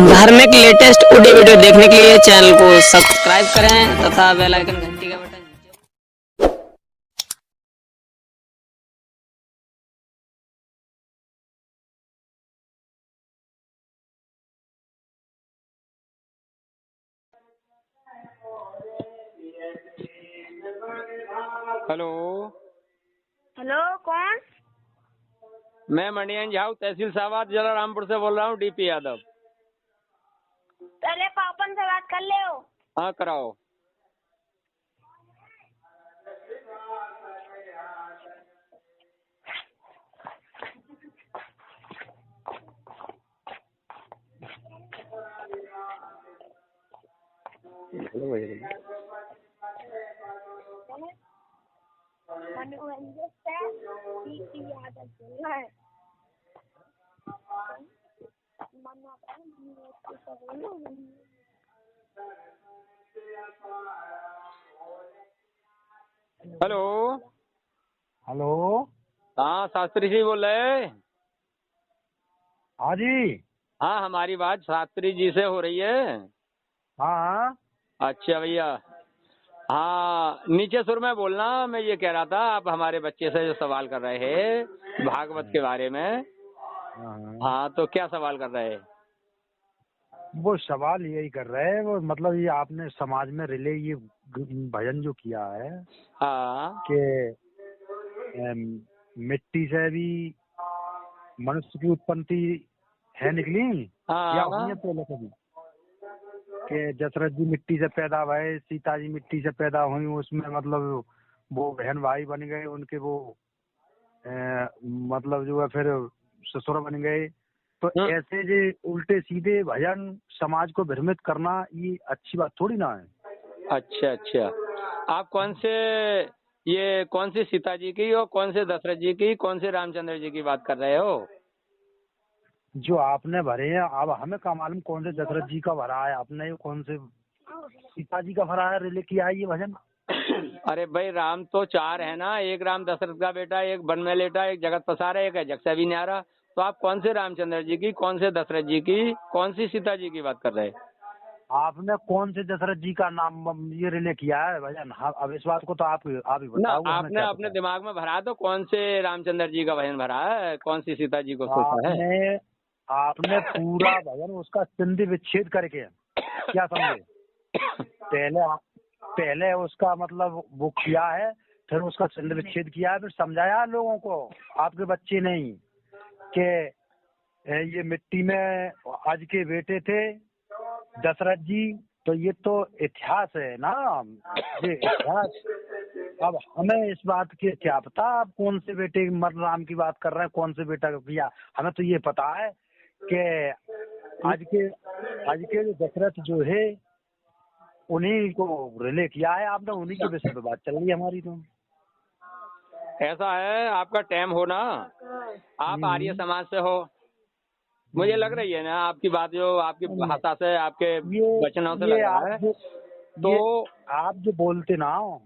धार्मिक latest audio video देखने के लिए चैनल को सब्सक्राइब करें तथा बेल आइकन घंटी का बटन। हेलो। हेलो, कौन? मैं मणियन झाऊ तहसील सावाद जिला रामपुर से बोल रहा हूँ, डीपी यादव। पहले पापन से बात कर ले हो। हाँ, कराओ। हेलो। हेलो। हाँ, शास्त्री जी बोल रहे हैं? हाँ जी। हाँ, हमारी बात शास्त्री जी से हो रही है। हाँ। अच्छा भैया। हाँ, नीचे सुर में बोलना। मैं ये कह रहा था, आप हमारे बच्चे से जो सवाल कर रहे हैं भागवत के बारे में। हाँ, तो क्या सवाल कर रहे हैं? वो सवाल यही कर रहे हैं, वो मतलब ये आपने समाज में रिले ये भजन जो किया है हाँ। कि मिट्टी से भी मनुष्य की उत्पत्ति है निकली या हुई है हाँ। पहले कभी, कि दशरथ जी मिट्टी से पैदा हुए, सीता जी मिट्टी से पैदा हुई, उसमें मतलब वो बहन भाई बन गए, उनके वो मतलब जो है फिर ससुर बन गए। तो ऐसे जो उल्टे सीधे भजन समाज को भ्रमित करना ये अच्छी बात थोड़ी ना है। अच्छा अच्छा। आप कौन सी सीता जी की और कौन से दशरथ जी की, कौन से रामचंद्र जी की बात कर रहे हो? जो आपने भरे हैं, अब हमें क्या मालूम कौन से दशरथ जी का भरा है आपने, कौन से सीता जी का भरा है, रिले किया है ये भजन। अरे भाई, राम तो चार है ना। एक राम दशरथ का बेटा, एक वन में लेटा, एक जगत पसारा, एक है जग से भी न्यारा। तो आप कौन से रामचंद्र जी की, कौन से दशरथ जी की, कौन सी सीता जी की बात कर रहे हैं? आपने कौन से दशरथ जी का नाम ये रिले किया है भजन? हाँ, अब इस बात को तो आप ही ना, बताओ, हमें आपने क्या अपने पता। दिमाग में भरा तो कौन से रामचंद्र जी का भजन भरा है, कौन सी सीता जी को सोचा है? आपने आपने पूरा भजन उसका संधि विच्छेद करके क्या समझे, पहले पहले उसका मतलब वो किया है, फिर उसका संधि विच्छेद किया है, फिर समझाया लोगों को, आपके बच्चे नहीं, कि ये मिट्टी में आज के बेटे थे दशरथ जी। तो ये तो इतिहास है ना, ये इतिहास। अब हमें इस बात की क्या पता आप कौन से बेटे राम की बात कर रहे हैं, कौन से बेटा को किया। हमें तो ये पता है कि आज के जो दशरथ जो है उन्हीं को रिले किया है आपने, उन्हीं के विषय पे बात चल रही है हमारी तो। ऐसा है, आपका टाइम हो ना, आप आर्य समाज से हो, मुझे लग रही है ना आपकी बात, जो आपकी भाषा से, आपके वचनों से लग रहा है। तो आप जो बोलते ना हो,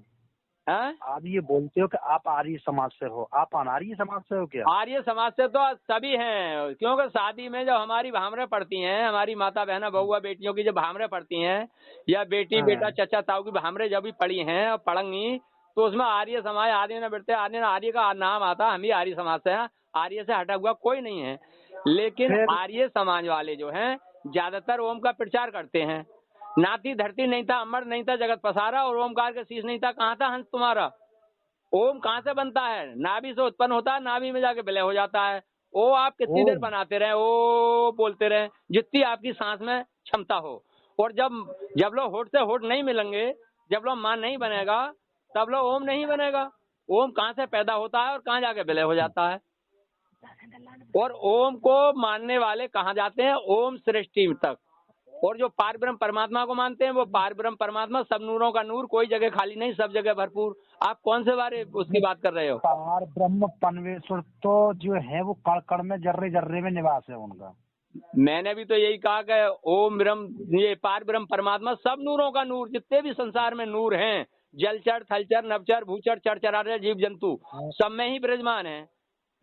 हैं? आप ये बोलते हो कि आप आर्य समाज से हो, आप अनार्य समाज से हो क्या? आर्य समाज से तो सभी हैं, क्योंकि शादी में जब हमारी भामरे पड़ती हैं, हमारी माता बहना बहुआ बेटियों की जब भामरे पड़ती हैं, या बेटी बेटा चचा ताऊ की भामरे जब भी पड़ी हैं और पड़ेंगी, तो उसमें आर्य समाज, आर्य न बैठते, आर्य का नाम आता। हम भी आर्य समाज से हैं, आर्य से हटा हुआ कोई नहीं है। लेकिन आर्य समाज वाले जो हैं ज्यादातर ओम का प्रचार करते हैं। नाती धरती नहीं था, अमर नहीं था, जगत पसारा, और ओमकार का शीश नहीं था, कहाँ था हंस तुम्हारा। ओम कहाँ से बनता है? नाभि से उत्पन्न होता है, नाभि में जाके विलय हो जाता है। ओ आप कितनी देर बनाते रहे, ओ बोलते रहे, जितनी आपकी सांस में क्षमता हो। और जब जब लोग होठ से होठ नहीं मिलेंगे, जब लोग मान नहीं बनेगा, तब लोग ओम नहीं बनेगा। ओम कहाँ से पैदा होता है और कहाँ जाके विलय हो जाता है। और ओम को मानने वाले कहाँ जाते हैं? ओम सृष्टि तक। और जो पार ब्रह्म परमात्मा को मानते हैं, वो पार ब्रह्म परमात्मा सब नूरों का नूर, कोई जगह खाली नहीं, सब जगह भरपूर। आप कौन से बारे उसकी बात कर रहे हो? पार ब्रह्म परमेश्वर तो जो है वो कण कण में, जर्रे जर्रे में निवास है उनका। मैंने भी तो यही कहा कि ओम ब्रह्म, ये पार ब्रह्म परमात्मा सब नूरों का नूर, जितने भी संसार में नूर हैं, जलचर थलचर नवचर भूचर चर चराचर जीव जंतु, सब में ही विराजमान है।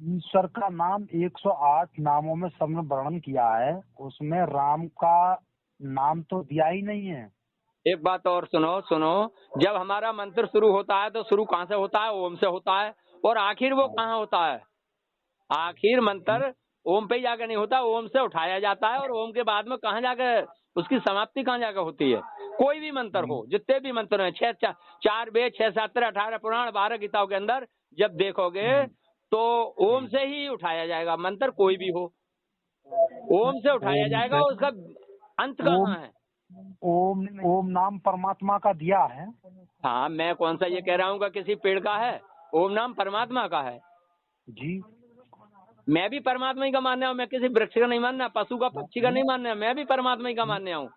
ईश्वर का नाम 108 नामों में सबने वर्णन किया है, उसमें राम का नाम तो दिया ही नहीं है। एक बात और सुनो सुनो, जब हमारा मंत्र शुरू होता है तो शुरू कहाँ से होता है? ओम से होता है। और आखिर वो कहाँ होता है? आखिर मंत्र ओम पे ही जाकर नहीं होता, ओम से उठाया जाता है। और ओम के बाद में कहाँ जाकर उसकी समाप्ति कहाँ जाकर होती है? कोई भी मंत्र हो, जितने भी मंत्र हैं, 4 वेद, 6 शास्त्र, 18 पुराण, 12 गीताओं के अंदर जब देखोगे तो ओम से ही उठाया जाएगा। मंत्र कोई भी हो, ओम से उठाया जाएगा। उसका अंत कहाँ है? ओम ओम नाम परमात्मा का दिया है। हाँ, मैं कौन सा ये कह रहा हूँ कि किसी पेड़ का है? ओम नाम परमात्मा का है जी। मैं भी परमात्मा ही का मानने हूँ। मैं किसी वृक्ष का नहीं मानना, पशु का, पक्षी का नहीं मानना, मैं भी परमात्मा ही का मानने हूँ।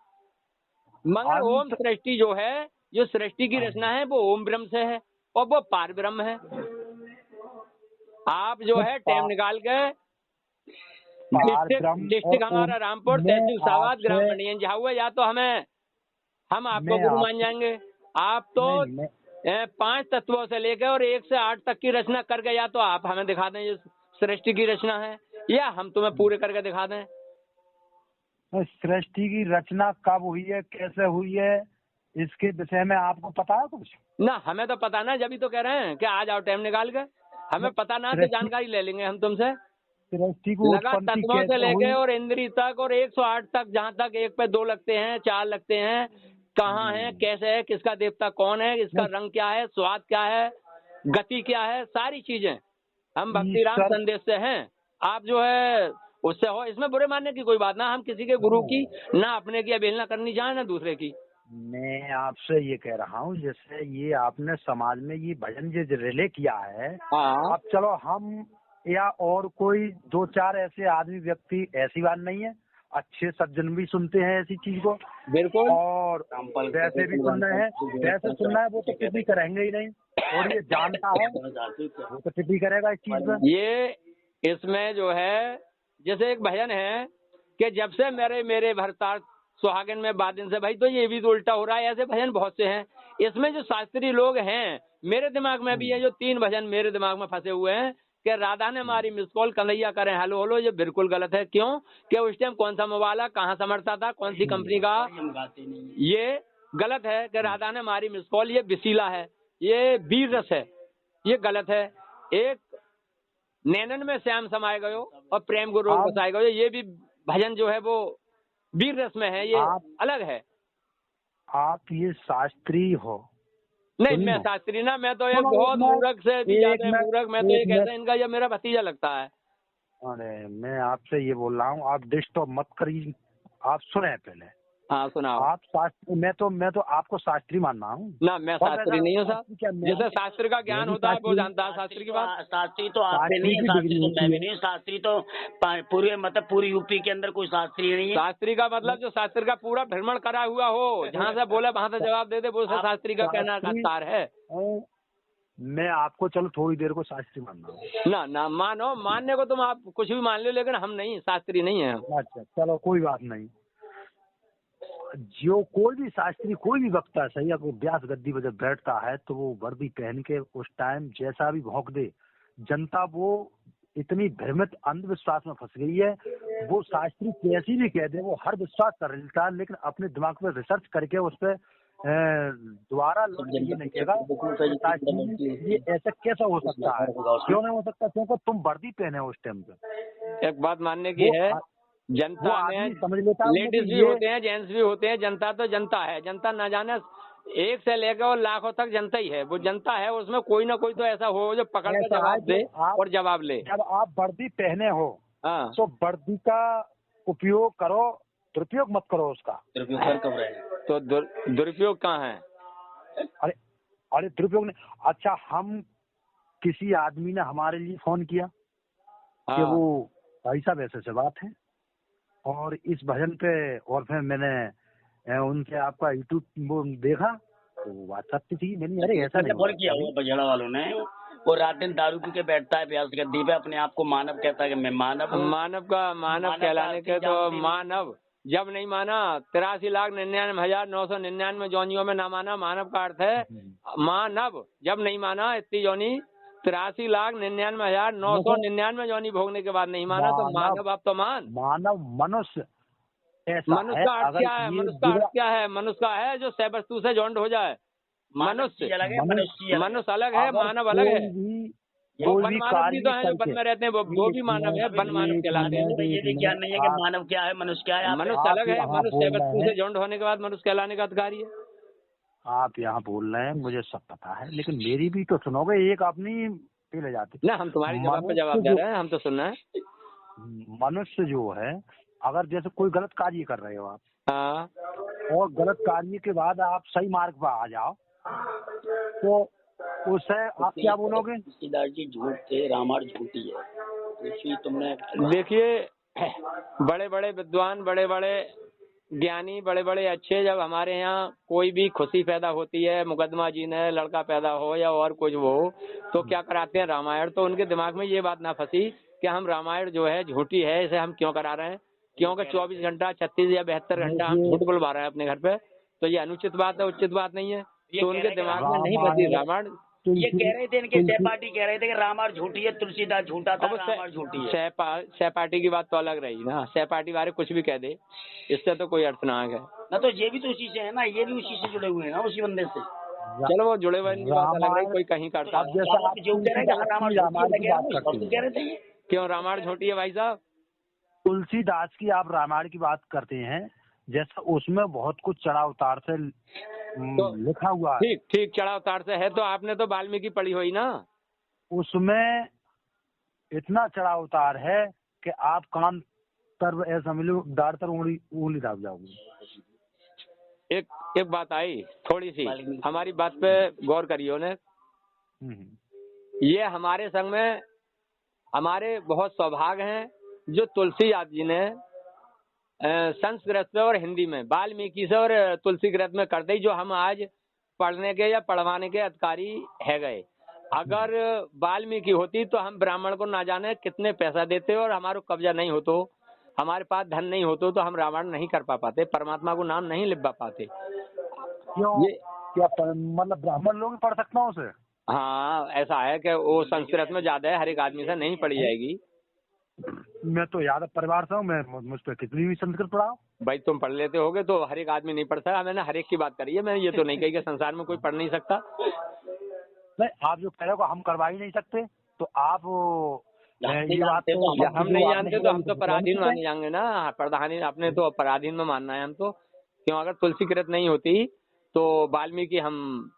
मगर ओम सृष्टि जो है, जो सृष्टि की रचना है, वो ओम ब्रह्म से है और वो पार ब्रह्म है। आप जो है टाइम निकाल के डिस्ट्रिक्ट हमारा रामपुर, तहसील सावाद, ग्राम मंडियन जहाँ हुआ, या तो हम आपको गुरु मान जाएंगे। आप तो 5 तत्वों से लेकर और 1 से 8 तक की रचना करके, या तो आप हमें दिखा दें जो सृष्टि की रचना है, या हम तुम्हें पूरे करके दिखा दें। सृष्टि की रचना कब हुई है, कैसे हुई है, इसके विषय में आपको पता है कुछ? ना, हमें तो पता ना, जब तो कह रहे हैं कि आ जाओ टाइम निकाल के। हमें पता ना तो जानकारी ले लेंगे हम तुमसे। सृष्टि को लगा तत्वों से लेके और इंद्री तक और 108 तक, जहाँ तक 1 पे 2 लगते हैं, 4 लगते हैं, कहाँ है, कैसे है, किसका देवता कौन है, इसका रंग क्या है, स्वाद क्या है, गति क्या है, सारी चीजें हम भक्ति राम संदेश से हैं। आप जो है उससे हो, इसमें बुरे मानने की कोई बात ना। हम किसी के गुरु की ना अपने की अवहेलना करनी चाहे, ना दूसरे की। मैं आपसे ये कह रहा हूँ, जैसे ये आपने समाज में ये भजन जो रिले किया है, अब चलो हम या और कोई 2-4 ऐसे आदमी व्यक्ति, ऐसी बात नहीं है, अच्छे सज्जन भी सुनते हैं ऐसी चीज को, बिल्कुल, और वैसे भी सुन रहे हैं। वैसे सुनना है वो तो टिप्पणी करेंगे ही नहीं, और ये जानता है वो तो टिप्पणी करेगा इस चीज में। ये इसमें जो है, जैसे एक भजन है कि जब से मेरे भरतार सुहागन में बादिन से, भाई तो ये भी तो उल्टा हो रहा है। ऐसे भजन बहुत से हैं। इसमें जो शास्त्रीय लोग हैं, मेरे दिमाग में भी है, जो 3 भजन मेरे दिमाग में फंसे हुए हैं कि राधा ने मारी मिस कॉल, कन्हैया करें हेलो हेलो, ये बिल्कुल गलत है। क्यों? कि उस टाइम कौन सा मोबाइल है, कहाँ समर्थता था, कौन सी कंपनी का, ये गलत है। कि राधा ने मारी मिस कॉल, ये विशीला है, ये वीर रस है, ये गलत है। एक नैनन में श्याम समाये गयो और प्रेम गुरु बसाए गयो, ये भी भजन जो है वो वीर रस में है, ये अलग है। आप ये शास्त्री हो? नहीं, मैं शास्त्री ना, मैं तो एक बहुत मूर्ख से भी ज्यादा मूर्ख। मैं तो ये कहता हूँ, इनका ये मेरा भतीजा लगता है। अरे मैं आपसे ये बोल रहा हूँ, आप डिस्टर्ब मत करिए, आप सुने पहले। हाँ सुनाओ। आप शास्त्री, मैं तो आपको शास्त्री मान रहा हूँ ना, मैं शास्त्री नहीं हूँ साहब। जैसे शास्त्र का ज्ञान होता है वो जानता है शास्त्री की बात। शास्त्री तो आप नहीं है, शास्त्री तो मैं भी नहीं। शास्त्री तो पूरे यूपी के अंदर कोई शास्त्री नहीं है। शास्त्री का मतलब जो शास्त्र का पूरा भ्रमण करा हुआ हो, जहाँ से बोले वहाँ से जवाब दे दे, वो शास्त्री का कहना का सार है। मैं आपको चलो थोड़ी देर को शास्त्री मानना हूँ। ना मानो, मानने को तुम आप कुछ भी मान लो, लेकिन हम नहीं, शास्त्री नहीं है। अच्छा चलो कोई बात नहीं। जो कोई भी शास्त्री, कोई भी वक्ता सही, अगर व्यास गद्दी पर जब बैठता है तो वो वर्दी पहन के उस टाइम जैसा भी भौंक दे, जनता वो इतनी भ्रमित अंधविश्वास में फंस गई है, वो शास्त्री कैसी भी कह दे वो हर विश्वास कर लेता है, लेकिन अपने दिमाग में रिसर्च करके उस पर दोबारा ये नहीं कहेगा ये ऐसा कैसा हो सकता है, क्यों नहीं हो सकता, क्योंकि तुम वर्दी पहने उस टाइम पे। एक बात मानने की है, जनता में समझ लेता, लेडीज भी होते हैं, जेंट्स भी होते हैं, जनता तो जनता है। जनता ना जाने 1 से लेकर और लाखों तक जनता ही है। वो जनता है, उसमें कोई ना कोई तो ऐसा हो जो पकड़ के जवाब दे और जवाब ले। जब आप वर्दी पहने हो तो वर्दी का उपयोग करो, दुरुपयोग मत करो उसका। दुरुपयोग कर कब रहे हैं? तो दुरुपयोग कहाँ है? अरे दुरुपयोग नहीं। अच्छा, हम किसी आदमी ने हमारे लिए फोन किया कि वो भाई साहब ऐसे से बात है, और इस भजन पे, और फिर मैंने उनके आपका यूट्यूब वो देखा तो बात सत्य थी। मैंने अरे ऐसा नहीं फोन किया हुआ बजड़ा वालों ने, वो रात दिन दारू पी के बैठता है व्यास गद्दी पे, अपने आप को मानव कहता है कि मैं मानव हूँ। मानव कहलाने के तो मानव जब नहीं माना, 83,99,999 जौनियों में ना माना। मानव का अर्थ है मानव। जब नहीं माना इतनी जौनी 83,99,999 जौनी भोगने के बाद नहीं माना तो मानव आप तो मान। मानव मनुष्य ऐसा मनुष्य है। का अर्थ अगर क्या है? ये मनुष्य का अर्थ बुरा- क्या है? मनुष्य का है जो सह वस्तु से जॉइंट हो जाए। मनुष्य अलग है, मनुष्य मनुष्य अलग है, अगर मानव अलग है। वो कोई वन भी मानव भी तो कार्य है जो वन करके में रहते हैं, वो भी मानव है, वन मानव कहलाते हैं। ये भी ज्ञान नहीं है कि मानव क्या है, मनुष्य क्या है। आप मनुष्य अलग है, यहाँ मनुष्य बोल वस्तु रहे से हैं, जॉइंट होने के बाद मनुष्य कहलाने का अधिकारी है। आप यहाँ बोल रहे हैं, मुझे सब पता है, लेकिन मेरी भी तो सुनोगे। एक अपनी पे ले जाती। ना हम तुम्हारी जवाब पे जवाब मनुष्य दे जो- रहे हैं, हम तो सुन रहे हैं। मनुष्य जो है, अगर जैसे कोई गलत कार्य कर रहे हो आप, हाँ और गलत कार्य के बाद आप सही मार्ग पर आ जाओ, तो उससे आप क्या बोलोगे? तुलसीदास जी झूठ थे, रामायण झूठी है। तुलसी तुमने देखिए, बड़े बड़े विद्वान, बड़े बड़े ज्ञानी, बड़े बड़े अच्छे, जब हमारे यहाँ कोई भी खुशी पैदा होती है, मुकदमा जी ने लड़का पैदा हो या और कुछ वो हो, तो क्या कराते हैं? रामायण। तो उनके दिमाग में ये बात ना फंसी कि हम रामायण जो है झूठी है, इसे हम क्यों करा रहे हैं? क्योंकि 24 घंटा 36 या 72 घंटा हम झूठ बुलवा रहे हैं अपने घर पे, तो ये अनुचित बात है, उचित बात नहीं है। तो उनके दिमाग में नहीं फंसी रामायण। ये कह रहे थे, इनके सहपाठी कह रहे थे कि रामायण झूठी है, तुलसीदास झूठा था, अब रामायण झूठी है। सहपाठी की बात तो अलग रही ना, सहपाठी बारे कुछ भी कह दे, इससे तो कोई अर्थ ना है ना तो ये भी तो उसी से है ना, ये भी उसी से जुड़े हुए हैं ना, उसी बंदे से। चलो वो जुड़े हुए की बात अलग रही, कोई कहीं करता अब है। जैसे आप जो कह रहे हैं रामायण रामायण की बात करते कह रहे हैं, थे। क्यों रामायण झूठी है भाई साहब? तुलसीदास की आप रामायण की बात करते हैं, जैसा उसमें बहुत कुछ चढ़ाव उतार से लिखा हुआ है। ठीक ठीक, चढ़ाव उतार से है, तो आपने तो वाल्मीकि पढ़ी हुई ना। उसमें इतना चढ़ाव उतार है कि आप कान तर ऐसा मिलो दाढ़ तर उंगली दाब जाओगे। एक बात आई थोड़ी सी, हमारी बात पे गौर करिए ने। ये हमारे संग में हमारे बहुत सौभाग्य हैं जो तुलसीदास जी ने संस्कृत में और हिंदी में वाल्मीकि से और तुलसी ग्रंथ में कर दी, जो हम आज पढ़ने के या पढ़वाने के अधिकारी है गए। अगर वाल्मीकि होती तो हम ब्राह्मण को ना जाने कितने पैसा देते, और हमारा कब्जा नहीं हो तो, हमारे पास धन नहीं हो तो हम रामायण नहीं कर पाते, परमात्मा को नाम नहीं लिखवा पाते। क्यों? क्या मतलब ब्राह्मण लोग पढ़ सकते हो उसे? हाँ, ऐसा है कि वो संस्कृत में ज्यादा है, हर एक आदमी से नहीं पढ़ी जाएगी। मैं तो यादव परिवार से हूँ, मैं मुझ पर कितनी भी संस्कृत पढ़ाओ। भाई तुम पढ़ लेते होगे तो हर एक आदमी नहीं पढ़ सकता। मैंने हर एक की बात करी है, मैंने ये तो नहीं कही कि संसार में कोई पढ़ नहीं सकता। नहीं, आप जो कह रहे हो हम करवा ही नहीं सकते, तो आप ये बात तो हम नहीं जानते तो हम तो पराधीन माने जाएंगे ना। प्रधानी अपने तो पराधीन में मानना है हम तो। क्यों? अगर तुलसी कृत नहीं होती तो वाल्मीकि हम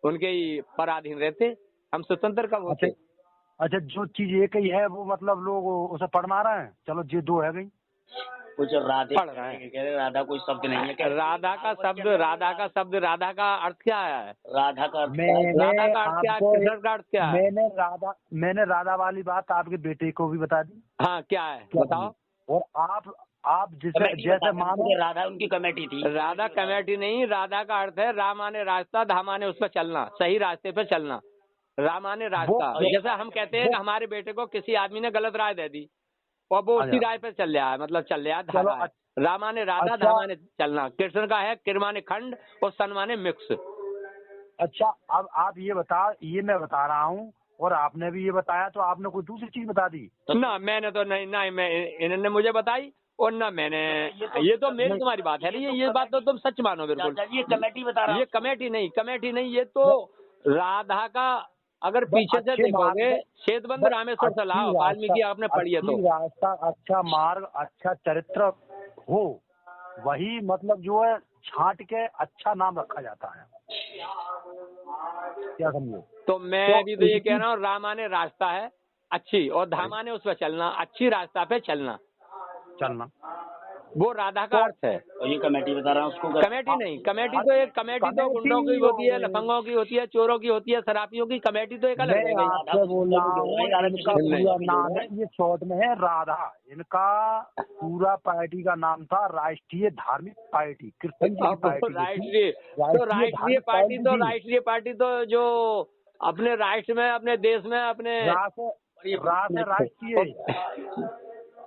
उनके ही पराधीन रहते, हम स्वतंत्र कब होते? अच्छा, जो चीज एक ही है वो मतलब लोग उसे पढ़ना रहे हैं। चलो ये दो है गई, कुछ राधे पढ़ रहे हैं। कह रहे राधा कोई शब्द नहीं है। राधा का शब्द राधा का अर्थ क्या है? राधा का राधा का अर्थ क्या है? कृष्ण का अर्थ क्या है? मैंने राधा वाली बात आपके बेटे को भी बता दी। हाँ, क्या है बताओ। और आप जैसे मानो राधा उनकी कमेटी थी। राधा कमेटी नहीं, राधा का अर्थ है रा माने रास्ता, धा माने उस पर चलना, सही रास्ते पे चलना। रा माने रास्ता। जैसे हम कहते हैं कि हमारे बेटे को किसी आदमी ने गलत राय दे दी और वो उसी राय पे चल रहा है, मतलब चल रहा है, धा रहा है। रा माने राधा, धा माने चलना। कृष्ण का है किर माने खंड और सन माने मिक्स। अच्छा, अब आप ये मैं बता रहा हूँ और आपने भी ये बताया, तो आपने कोई दूसरी चीज बता दी ना। मैंने तो नहीं ना, मैं इन्होंने मुझे बताई और ना मैंने। ये तो मेरी तुम्हारी बात है, ये बात तो तुम सच मानो बिल्कुल। ये कमेटी बता रहा, ये कमेटी नहीं, ये तो राधा का। अगर पीछे से देखोगे श्वेतबंध रामेश्वर से लाओ, वाल्मीकि आपने पढ़ी है तो। रास्ता, अच्छा मार्ग, अच्छा चरित्र हो, वही मतलब जो है छांट के अच्छा नाम रखा जाता है। क्या समझो? तो मैं भी तो ये कह रहा हूँ, रामाने रास्ता है अच्छी और धामाने उस पर चलना, अच्छी रास्ता पे चलना, वो राधा का अर्थ है। और ये कमेटी बता रहा हूँ उसको। कमेटी नहीं, कमेटी तो एक कमेटी तो गुंडों की होती है, लफंगों की होती है, चोरों की होती है, शराबियों की। कमेटी तो एक अलग है। आपसे बोल रहा हूँ, इनका पूरा नाम है, ये शॉर्ट में है राधा। इनका पूरा पार्टी का नाम था राष्ट्रीय धार्मिक पार्टी, कृष्ण जी की पार्टी। राष्ट्रीय पार्टी तो जो अपने राष्ट्र में, अपने देश में, अपने राष्ट्रीय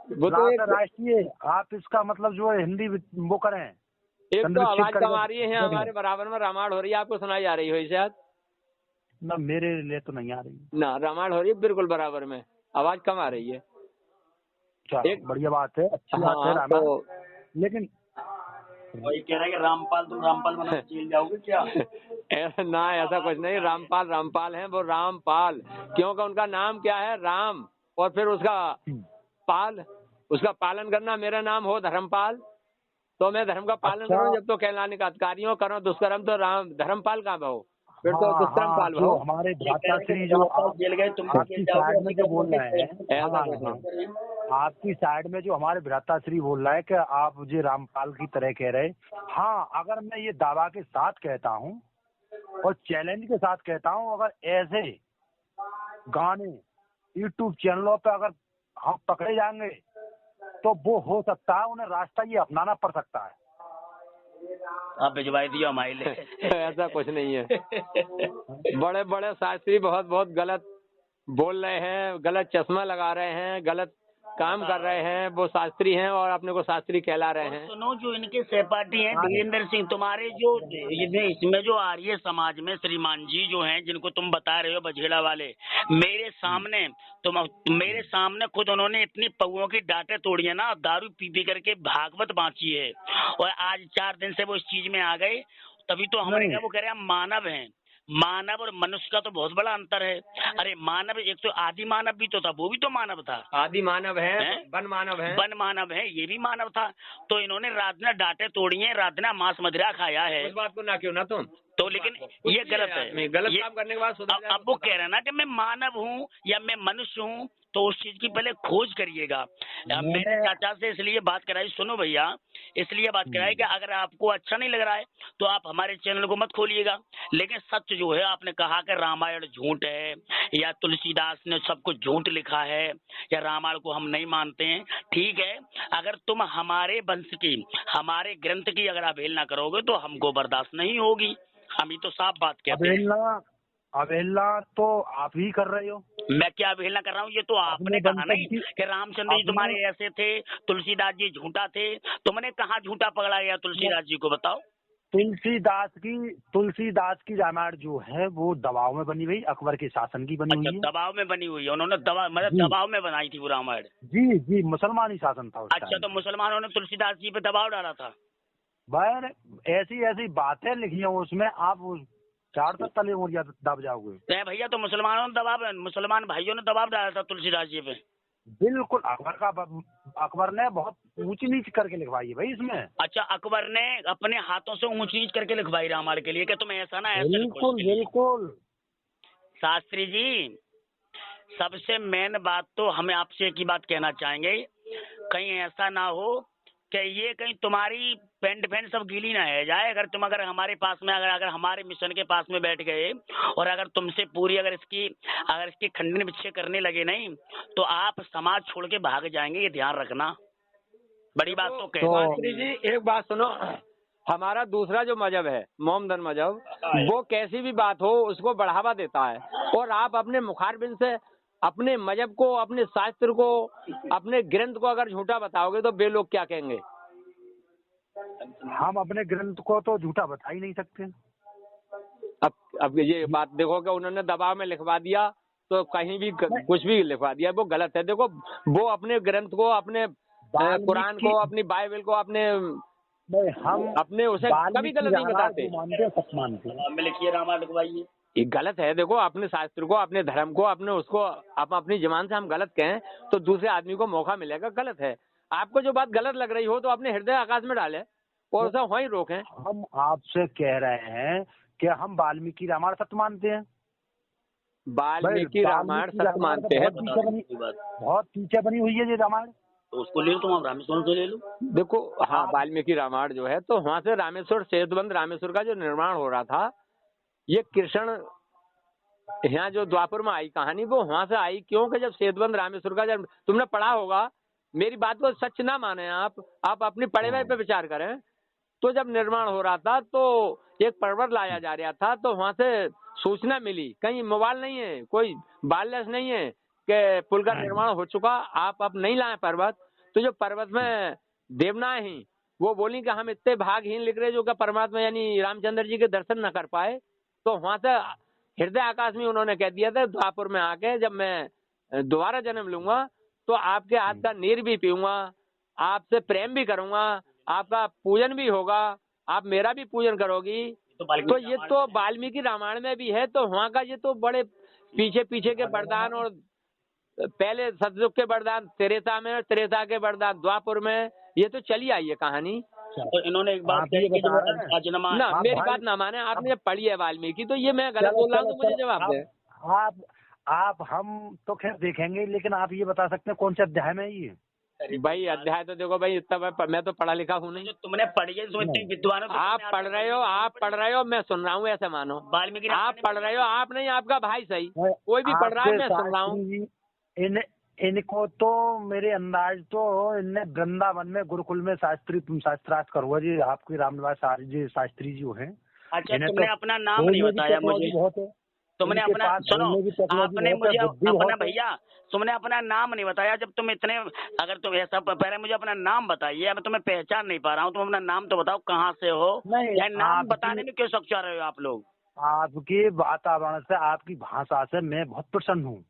वो तो राष्ट्रीय। आप इसका मतलब जो है हिंदी वो करें। एक तो आवाज कम आ रही है, हमारे बराबर में रामायण हो रही है, आपको सुनाई जा रही हो शायद। ना मेरे लिए तो नहीं आ रही। ना रामायण हो रही है बिल्कुल बराबर में, आवाज कम आ रही है। चलो एक बढ़िया बात है, अच्छी बात है हाँ रामायण। तो लेकिन वही कह रहा है कि रामपाल, तुम रामपाल बना के जेल जाओगे क्या? ना ऐसा कुछ नहीं, रामपाल रामपाल हैं, वो रामपाल क्योंकि उनका नाम क्या है राम, और फिर उसका पाल, उसका पालन करना। मेरा नाम हो धर्मपाल तो मैं धर्म का पालन अच्छा। करूं, जब तो कहलाने का अधिकारियों करो दुष्कर्म तो राम धर्मपाल कहाँ भाव, फिर तो हाँ दुष्कर्म हाँ, पाल जो भाव। हमारे ये कह रहे हैं कि भ्राताश्री जो रामपाल जेल गए, तुम भी आपकी जेल जाओगे, साइड में जो बोल रहे हैं, ऐसा हाँ कुछ नहीं। हाँ, आपकी साइड में जो हमारे भ्राताश्री बोल रहा है कि आप मुझे रामपाल की तरह कह रहे। हाँ, अगर मैं ये दावा के साथ कहता हूँ और चैलेंज के साथ कहता हूँ, अगर ऐसे गाने यूट्यूब चैनलों पे अगर हम पकड़े जाएंगे तो वो हो सकता है उन्हें रास्ता ये अपनाना पड़ सकता है। आप भिजवाई दियो हमारे लिए। ऐसा कुछ नहीं है। बड़े बड़े शास्त्री बहुत बहुत गलत बोल रहे हैं, गलत चश्मा लगा रहे हैं, गलत काम कर रहे हैं, वो शास्त्री हैं और अपने को शास्त्री कहला रहे हैं। सुनो, जो इनके सहपाठी हैं वीरेंद्र सिंह, तुम्हारे जो इसमें जो आर्य समाज में श्रीमान जी जो हैं, जिनको तुम बता रहे हो बझेड़ा वाले, मेरे सामने मेरे सामने खुद उन्होंने इतनी पौओं की डांटें तोड़ी है ना, दारू पी पी करके भागवत बांची है, और आज 4 दिन से वो इस चीज में आ गए। तभी तो हमारे क्या वो कह रहे हैं हम मानव हैं। मानव और मनुष्य का तो बहुत बड़ा अंतर है। अरे मानव, एक तो आदि मानव भी तो था, वो भी तो मानव था। आदि मानव है, वन मानव है, वन मानव है, ये भी मानव था। तो इन्होंने रात ने डांटे तोड़ी है, रात ने मांस मदिरा खाया है। उस बात को ना क्यों ना तुम तो लेकिन ये गलत है, गलत ये काम करने के बाद सुधर जाए अब वो कह रहे हैं ना कि मैं मानव हूँ या मैं मनुष्य हूँ, तो उस चीज की पहले खोज करिएगा। मैंने चाचा से इसलिए बात कराई, सुनो भैया, इसलिए बात कराई कि अगर आपको अच्छा नहीं लग रहा है तो आप हमारे चैनल को मत खोलिएगा, लेकिन सच जो है, आपने कहा कि रामायण झूठ है या तुलसीदास ने सब कुछ झूठ लिखा है या रामायण को हम नहीं मानते हैं, ठीक है। अगर तुम हमारे वंश की, हमारे ग्रंथ की अगर अवहेलना करोगे तो हमको बर्दाश्त नहीं होगी। हम ही तो साफ बात कहते हैं। अवहेलना तो आप ही कर रहे हो। मैं क्या अवहेलना कर रहा हूँ? ये तो आपने कहा नहीं कि रामचंद्र जी तुम्हारे ऐसे थे, तुलसीदास जी झूठा थे। तुमने कहाँ झूठा पकड़ा गया तुलसीदास जी को, बताओ। तुलसीदास की रामायण जो है वो दबाव में बनी हुई, अकबर के शासन की बनी हुई है। दबाव में बनी हुई है, उन्होंने दबाव में बनाई थी वो रामायण। जी जी, मुसलमानी शासन था उस अच्छा, टाइम। तो मुसलमानों ने तुलसीदास जी पे दबाव डाला था। भाई ऐसी ऐसी बातें लिखी है उसमें, आप 4 तक तले हो दब जाओगे। भैया, तो मुसलमान भाइयों ने दबाव डाला था तुलसीदास जी पे। बिल्कुल, अकबर ने बहुत ऊंची नीच करके लिखवाई है भाई इसमें। अच्छा, अकबर ने अपने हाथों से ऊंच नीच करके लिखवाई रामायण के लिए कि तुम ऐसा ना ऐसा। बिल्कुल बिल्कुल। शास्त्री जी, सबसे मेन बात तो हमें आपसे एक ही बात कहना चाहेंगे, कहीं ऐसा ना हो कि ये कहीं तुम्हारी पेंट सब गीली ना है जाए। अगर हमारे पास में अगर हमारे मिशन के पास में बैठ गए और अगर तुमसे पूरी अगर इसकी खंडन विच्छेद करने लगे नहीं, तो आप समाज छोड़ के भाग जाएंगे, ये ध्यान रखना। बड़ी बात तो शास्त्री जी एक बात सुनो, हमारा दूसरा जो मजहब है मोहम्मदन मजहब, वो कैसी भी बात हो उसको बढ़ावा देता है, और आप अपने मुखारबिन से अपने मजहब को, अपने शास्त्र को, अपने ग्रंथ को अगर झूठा बताओगे तो वे लोग क्या कहेंगे? हम अपने ग्रंथ को तो झूठा बता ही नहीं सकते। अब ये बात देखो कि उन्होंने दबाव में लिखवा दिया तो कहीं भी कुछ भी लिखवा दिया, वो गलत है। देखो, वो अपने ग्रंथ को, अपने कुरान को, अपनी बाइबल को, हम अपने उसे कभी गलत नहीं बताते। में लिखिए रामायण लिखवाइए, ये गलत है। देखो, अपने शास्त्र को, अपने धर्म को, अपने उसको अपनी जबान से हम गलत कहें तो दूसरे आदमी को मौका मिलेगा। गलत है। आपको जो बात गलत लग रही हो तो अपने हृदय आकाश में डालें और उसे वहीं रोकें। हम आपसे कह रहे हैं कि हम वाल्मीकि रामायण सत्य मानते हैं। वाल्मीकि रामायण सत्य मानते हैं, बहुत पीछे बनी हुई है ये रामायण। तो उसको ले लो, तुम रामेश्वर से ले लो। देखो, हाँ, वाल्मीकि रामायण जो है तो वहाँ से रामेश्वर, सेतुबंध रामेश्वर का जो निर्माण हो रहा था, ये कृष्ण यहाँ जो द्वापर में आई कहानी वो वहाँ से आई। क्योंकि जब सेतुबंध रामेश्वर का, जब तुमने पढ़ा होगा, मेरी बात को सच ना माने आप अपनी पढ़े हुए पे विचार करें, तो जब निर्माण हो रहा था तो एक पर्वत लाया जा रहा था, तो वहाँ से सूचना मिली, कहीं मोबाइल नहीं है, कोई वायरलेस नहीं है कि पुल का निर्माण हो चुका, आप अब नहीं लाए पर्वत। तो जो पर्वत में देवनाएं ही वो बोली कि हम इतने भागहीन लिख रहे जो कि परमात्मा यानी रामचंद्र जी के दर्शन न कर पाए। तो वहाँ से हृदय आकाश में उन्होंने कह दिया था द्वापर में आके जब मैं दोबारा जन्म लूंगा तो आपके हाथ का नीर भी पीऊंगा, आपसे प्रेम भी करूंगा, आपका पूजन भी होगा, आप मेरा भी पूजन करोगी। तो ये तो वाल्मीकि रामायण में भी है। तो वहाँ का ये तो बड़े पीछे पीछे के वरदान, और पहले सतयुग के वरदान त्रेता में, और त्रेता के वरदान द्वापर में, ये तो चली आई है कहानी। तो इन्होंने एक बात आप कही ये कि बता रहे हैं। अजन्मा ना आप मेरी भाई- बात ना माने, आपने पढ़ी है वाल्मीकि, तो ये मैं गलत चलो, बोल रहा हूँ चलो, तो मुझे चलो, जवाब दे। आप हम तो खैर देखेंगे, लेकिन आप ये बता सकते हैं कौन से अध्याय में है ये? भाई अध्याय तो देखो भाई, इतना मैं तो पढ़ा लिखा हूँ नहीं। जो तुमने पढ़ी है तुम इतने विद्वान हो, तो आप तुमने पढ़ रहे हो, आप पढ़ रहे हो, मैं सुन रहा हूँ, ऐसे मानो। वाल्मीकि आप पढ़ रहे हो, आप नहीं, आपका भाई सही, कोई भी पढ़ रहा है, आपके मैं सुन रहा हूँ। शास्त्री जी, इनको तो मेरे अंदाज तो इनने वृंदावन में गुरुकुल में शास्त्रार्थ करुआ जी, आपके रामनिवास जी शास्त्री जी हैं। अच्छा, इन्हें तुमने तो अपना नाम नहीं बताया मुझे। बहुत है। तुमने इनके अपना पास सुनो, बोलने की टेक्नोलॉजी आपने बहुत है, मुझे बुद्धि अपना बहुत है। भैया, तुमने अपना नाम नहीं बताया। जब तुम इतने, अगर तुम ऐसा, पहले मुझे अपना नाम बताइए। मैं तुम्हें पहचान नहीं पा रहा हूँ। तुम अपना नाम तो बताओ, कहाँ से हो? नहीं, या नाम आपकी- बताने में क्यों सच्चा रहे हो आप लोग? आपके वातावरण से, आपकी भाषा से मैं बहुत प्रसन्न हूँ।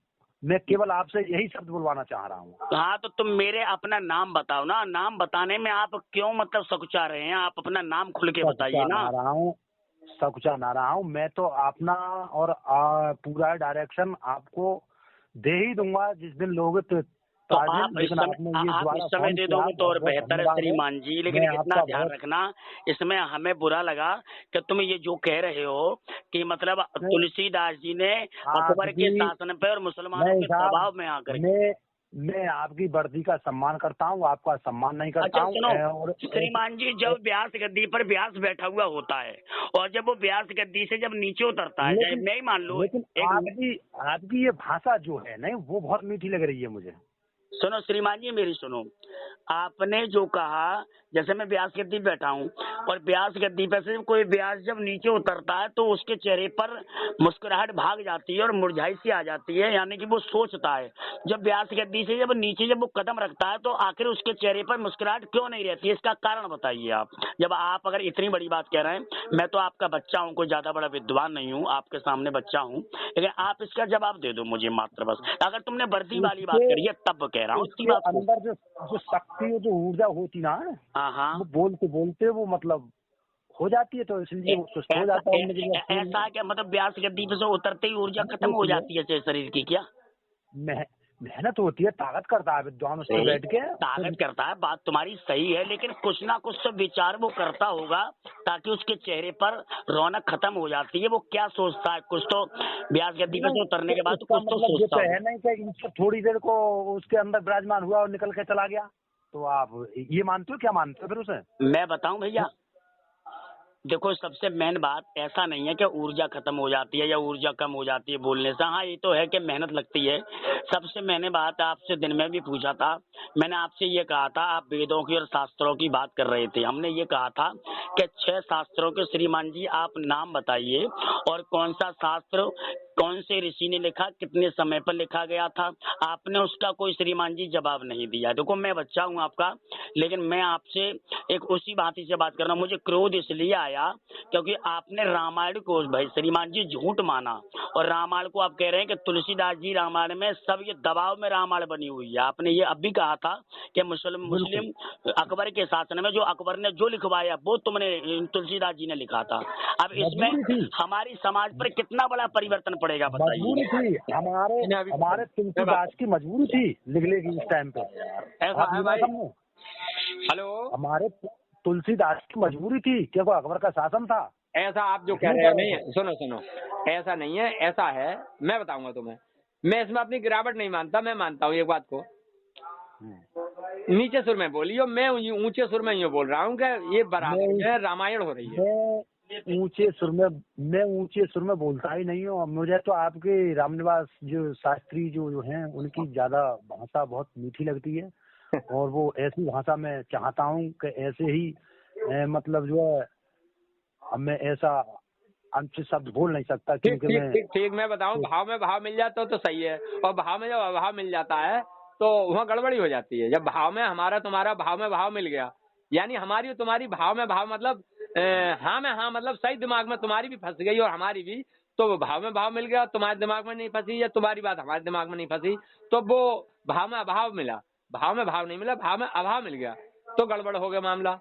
मैं केवल आपसे यही शब्द बुलवाना चाह रहा हूँ। हाँ, तो तुम मेरे अपना नाम बताओ ना। नाम बताने में आप क्यों मतलब सकुचा रहे हैं? आप अपना नाम खुल के बताइए ना। सकुचा ना रहा हूँ मैं तो अपना, और पूरा डायरेक्शन आपको दे ही दूंगा जिस दिन लोग। तो आप इस समय दे दोगे तो और बेहतर है श्रीमान जी। लेकिन इतना ध्यान रखना, इसमें हमें बुरा लगा कि तुम ये जो कह रहे हो कि मतलब तुलसीदास जी ने अकबर के शासन पे और मुसलमानों के दबाव में आकर मैं आपकी वर्दी का सम्मान करता हूँ, आपका सम्मान नहीं करता हूँ। सुनो श्रीमान जी, जब व्यास गद्दी पर व्यास बैठा हुआ होता है और जब वो व्यास गद्दी से जब नीचे उतरता है, चाहे मैं ही मान लो, लेकिन आपकी ये भाषा जो है नहीं, वो बहुत मीठी लग रही है मुझे। सुनो श्रीमान जी, मेरी सुनो। आपने जो कहा, जैसे मैं व्यास गद्दी बैठा हूँ और व्यास गद्दी पर से कोई व्यास जब नीचे उतरता है तो उसके चेहरे पर मुस्कुराहट भाग जाती है और मुरझाई सी आ जाती है, यानी कि वो सोचता है। जब व्यास गद्दी से जब नीचे जब वो कदम रखता है तो आखिर उसके चेहरे पर मुस्कुराहट क्यों नहीं रहती है? इसका कारण बताइए आप। जब आप अगर इतनी बड़ी बात कह रहे हैं, मैं तो आपका बच्चा हूँ, कोई ज्यादा बड़ा विद्वान नहीं हूँ, आपके सामने बच्चा हूँ, लेकिन आप इसका जवाब दे दो मुझे मात्र बस। अगर तुमने वर्दी वाली बात करी है तब कह रहा हूँ, उसकी बात अंदर जो शक्ति, जो ऊर्जा होती ना, हाँ, वो बोलते बोलते वो मतलब हो जाती है, तो इसलिए वो सुस्त हो जाता है। ऐसा क्या मतलब व्यास गद्दी पे से उतरते ही ऊर्जा खत्म हो जाती है शरीर की? क्या मेहनत होती है, ताकत करता है विद्वान उस पर बैठ के, ताकत करता है। बात तुम्हारी सही है, लेकिन कुछ ना कुछ तो विचार वो करता होगा ताकि उसके चेहरे पर रौनक खत्म हो जाती है। वो क्या सोचता है? कुछ तो व्यास गद्दी पे से उतरने के बाद कुछ तो सोचता है नहीं कि इनसे थोड़ी देर को उसके अंदर विराजमान हुआ और निकल के चला गया। तो आप ये मानते हो? क्या मानते हो फिर उसे? मैं बताऊं भैया, देखो सबसे मेन बात ऐसा नहीं है कि ऊर्जा खत्म हो जाती है या ऊर्जा कम हो जाती है बोलने से। हाँ, ये तो है कि मेहनत लगती है। सबसे मैंने बात आपसे दिन में भी पूछा था, मैंने आपसे ये कहा था, आप वेदों की और शास्त्रों की बात कर रहे थे। हमने ये कहा था कि 6 शास्त्रों के श्रीमान जी आप नाम बताइए और कौन सा शास्त्र कौन से ऋषि ने लिखा, कितने समय पर लिखा गया था। आपने उसका कोई श्रीमान जी जवाब नहीं दिया। देखो मैं बच्चा हूँ आपका, लेकिन मैं आपसे एक उसी भांति से बात कर रहा हूँ। मुझे क्रोध इसलिए आया क्योंकि आपने रामायण को भाई श्रीमान जी झूठ माना, और रामायण को आप कह रहे हैं कि तुलसीदास जी रामायण में सब ये दबाव में रामायण बनी हुई है। आपने ये अब भी कहा था कि मुस्लिम अकबर के शासन में जो अकबर ने जो लिखवाया वो तुमने तुलसीदास जी ने लिखा था। अब इसमें हमारी समाज पर कितना बड़ा परिवर्तन पड़ेगा बताइए? मजबूरी थी हमारे तुलसीदास की, मजबूरी थी लिखने की उस टाइम पे। ऐसा है भाई। हेलो, हमारे तुलसीदास की मजबूरी थी क्योंकि अकबर का शासन था। ऐसा आप जो कह रहे हैं नहीं, सुनो, ऐसा नहीं है, ऐसा है। मैं बताऊंगा तुम्हें। मैं इसमें अपनी गिरावट नहीं मानता, मैं मानता हूँ एक बात को। नीचे सुर में बोलियो, मैं ऊंचे सुर में यूँ बोल रहा हूँ कि ये बराबर में रामायण हो रही है। ऊंचे सुर में बोलता ही नहीं हूँ। मुझे तो आपके रामनिवास जो शास्त्री जो हैं उनकी ज्यादा भाषा बहुत मीठी लगती है, और वो ऐसी भाषा में चाहता हूँ कि ऐसे ही मतलब जो है, अब मैं ऐसा अंश शब्द बोल नहीं सकता क्योंकि ठीक मैं बताऊं, भाव में भाव मिल जाता तो सही है, और भाव में जब अभाव मिल जाता है तो वहाँ गड़बड़ी हो जाती है। जब भाव में हमारा तुम्हारा भाव में भाव मिल गया, यानी हमारी और तुम्हारी भाव में भाव मतलब हाँ में हाँ मतलब सही दिमाग में तुम्हारी भी फंस गई और हमारी भी, तो वो भाव में भाव मिल गया, तुम्हारे दिमाग में नहीं फंसी, या तुम्हारी बात हमारे दिमाग में नहीं फंसी, तो वो भाव में अभाव मिला, भाव में भाव नहीं मिला, भाव में अभाव मिल गया, तो गड़बड़ हो गया मामला।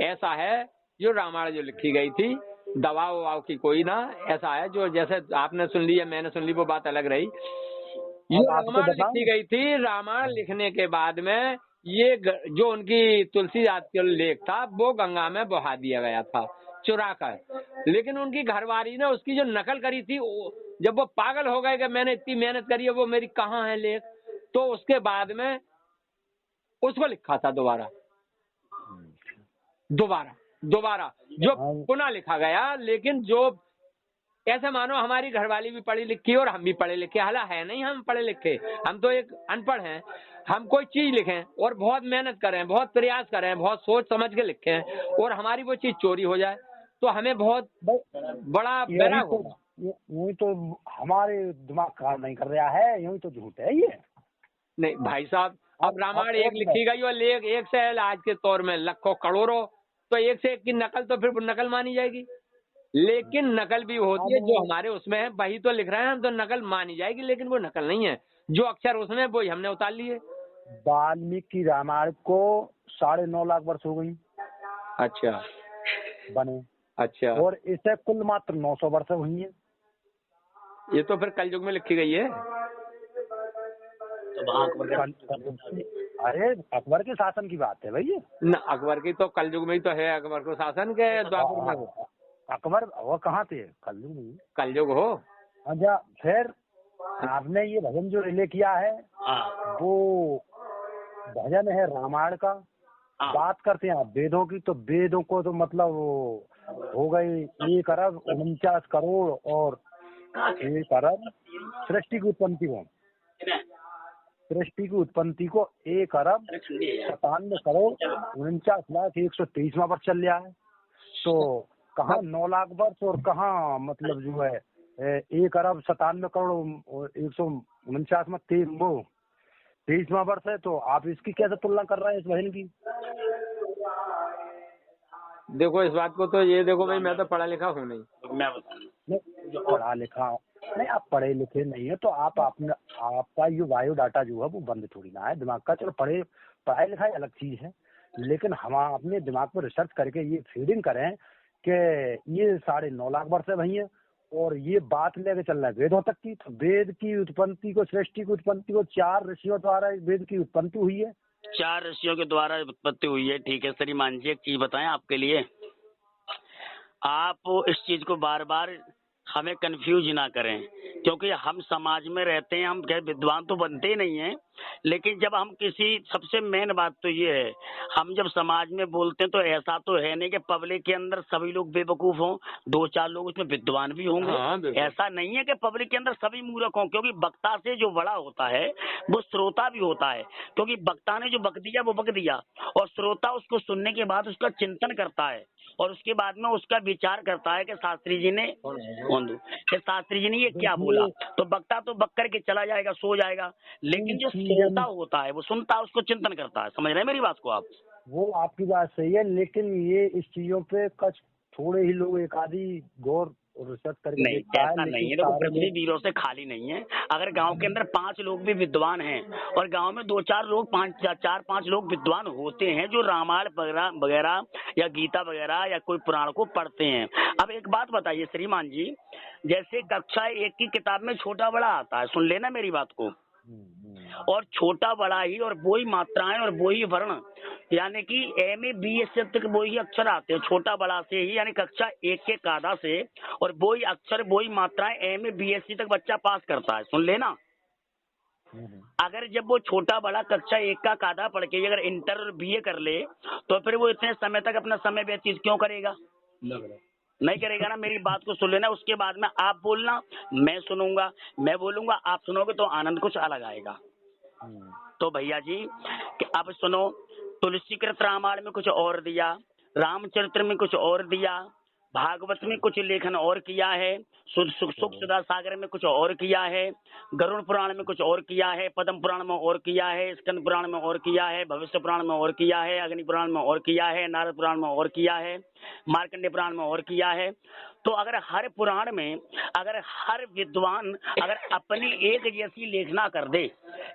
ऐसा है जो रामायण जो लिखी गई थी, दबाव वबाव की कोई ना, ऐसा है जो जैसे आपने सुन ली या मैंने सुन ली वो बात अलग रही। ये रामायण लिखी गई थी, रामायण लिखने के बाद में ये जो उनकी तुलसीदास का लेख था वो गंगा में बहा दिया गया था चुरा कर, लेकिन उनकी घरवाली ने उसकी जो नकल करी थी, जब वो पागल हो गए कि मैंने इतनी मेहनत करी है, वो मेरी कहाँ है लेख, तो उसके बाद में उसको लिखा था दोबारा जो पुनः लिखा गया। लेकिन जो ऐसे मानो हमारी घरवाली भी पढ़ी लिखी और हम भी पढ़े लिखे, हालां है नहीं हम पढ़े लिखे, हम तो एक अनपढ़ हैं। हम कोई चीज लिखें और बहुत मेहनत करें, बहुत प्रयास करें, बहुत सोच समझ के लिखें, और हमारी वो चीज चोरी हो जाए तो हमें बहुत बड़ा बैराग होगा। यूं तो हमारे दिमाग काम नहीं कर रहा है, यूं तो झूठ है ये। नहीं भाई साहब, अब रामायण एक लिखी गई और लेख एक से आज के तौर में लाखों करोड़ों, तो एक से एक की नकल तो फिर नकल मानी जाएगी। लेकिन नकल भी होती है, जो हमारे उसमें है वही तो लिख रहे हैं हम, तो नकल मानी जाएगी, लेकिन वो नकल नहीं है, जो अक्षर उसमें वो हमने उतार लिए। वाल्मीकि रामायण को 9.5 लाख वर्ष हो गई अच्छा बने। अच्छा, और इसे कुल मात्र 900 वर्ष हुई है। ये तो फिर कलयुग में लिखी गई है। अरे अकबर के शासन की बात है भैया न, अकबर की तो कलयुग में ही तो है, अकबर को शासन के द्वापर में हो। अकबर वो कहाँ थे, कलयुग में कलयुग हो। अच्छा, फिर आपने ये भजन जो रिले किया है वो भजन है रामायण का। बात करते हैं आप वेदों की, तो वेदों को तो मतलब हो गई 1 अरब 49 करोड़ और 1 अरब सृष्टि की उत्पत्ति को 1 अरब 97 करोड़ 49 लाख 123वां वर्ष चल रहा है। तो कहाँ 9 लाख वर्ष और कहाँ मतलब जो है 1 अरब 97 करोड़ 149 में 23वां वर्ष है। तो आप इसकी कैसे तुलना कर रहे हैं इस भजन की? देखो इस बात को तो ये देखो भाई, मैं तो पढ़ा लिखा हूँ नहीं। मैं बताऊँ जो पढ़ा लिखा नहीं, आप पढ़े लिखे नहीं है तो आप आपका ये बायोडाटा जो है वो बंद थोड़ी ना है दिमाग का। चलो पढ़ाई लिखाई अलग चीज है, लेकिन हम अपने दिमाग पर रिसर्च करके ये फीडिंग करें कि ये 9.5 लाख वर्ष है भैया, और ये बात लेके चलना है वेदों तक की। तो वेद की उत्पत्ति को, सृष्टि की उत्पत्ति को 4 ऋषियों द्वारा वेद की उत्पत्ति हुई है। 4 ऋषियों के द्वारा उत्पत्ति हुई है। ठीक है श्रीमान जी, एक चीज बताएं आपके लिए, आप इस चीज को बार बार हमें कंफ्यूज ना करें, क्योंकि हम समाज में रहते हैं, हम विद्वान तो बनते ही नहीं हैं, लेकिन जब हम किसी, सबसे मेन बात तो ये है, हम जब समाज में बोलते हैं तो ऐसा तो है नहीं कि पब्लिक के अंदर सभी लोग बेवकूफ हों, 2-4 लोग उसमें विद्वान भी होंगे। ऐसा नहीं है कि पब्लिक के अंदर सभी मूर्ख हों, क्योंकि वक्ता से जो बड़ा होता है वो श्रोता भी होता है, क्योंकि वक्ता ने जो बक दिया वो बक दिया, और श्रोता उसको सुनने के बाद उसका चिंतन करता है और उसके बाद में उसका विचार करता है कि शास्त्री जी ने ये क्या बोला। तो वक्ता तो बक करके चला जाएगा, सो जाएगा, लेकिन जो श्रोता होता है वो सुनता है, उसको चिंतन करता है। समझ रहे हैं मेरी बात को आप? वो आपकी बात सही है, लेकिन ये इस चीजों पे कुछ थोड़े ही लोग एक आधी गौर रिसर्च करके नहीं, ऐसा नहीं है। देखो पृथ्वी वीरों से खाली नहीं है। अगर गांव के अंदर 5 लोग भी विद्वान हैं और गांव में 2-4 लोग 4-5 लोग विद्वान होते हैं जो रामायण वगैरह या गीता वगैरह या कोई पुराण को पढ़ते हैं। अब एक बात बताइए श्रीमान जी, जैसे कक्षा 1 की किताब में छोटा बड़ा आता है, सुन लेना मेरी बात को, और छोटा बड़ा ही और वही मात्राएं और वही वर्ण, यानी कि MA-BS तक वही अक्षर आते हैं छोटा बड़ा से ही, यानी कक्षा 1 के कायदा से, और वही अक्षर वही मात्राएं MA-BSc तक बच्चा पास करता है। सुन लेना, अगर जब वो छोटा बड़ा कक्षा 1 का कायदा पढ़ के अगर इंटर और BA कर ले, तो फिर वो इतने समय तक अपना समय व्यतीत क्यों करेगा? नहीं करेगा ना। मेरी बात को सुन लेना, उसके बाद में आप बोलना, मैं सुनूंगा, मैं बोलूंगा, आप सुनोगे तो आनंद कुछ अलग आएगा। तो भैया जी अब सुनो, तुलसीकृत रामायण में कुछ और दिया, रामचरित्र में कुछ और दिया, भागवत में कुछ लेखन और किया है, सुख सुधा सागर में कुछ और किया है, गरुड़ पुराण में कुछ और किया है, पद्म पुराण में और किया है, स्कंद पुराण में और किया है, भविष्य पुराण में और किया है, अग्नि पुराण में और किया है, नारद पुराण में और किया है, मार्कंडेय पुराण में और किया है। तो अगर हर पुराण में अगर हर विद्वान अगर अपनी एक जैसी लेखना कर दे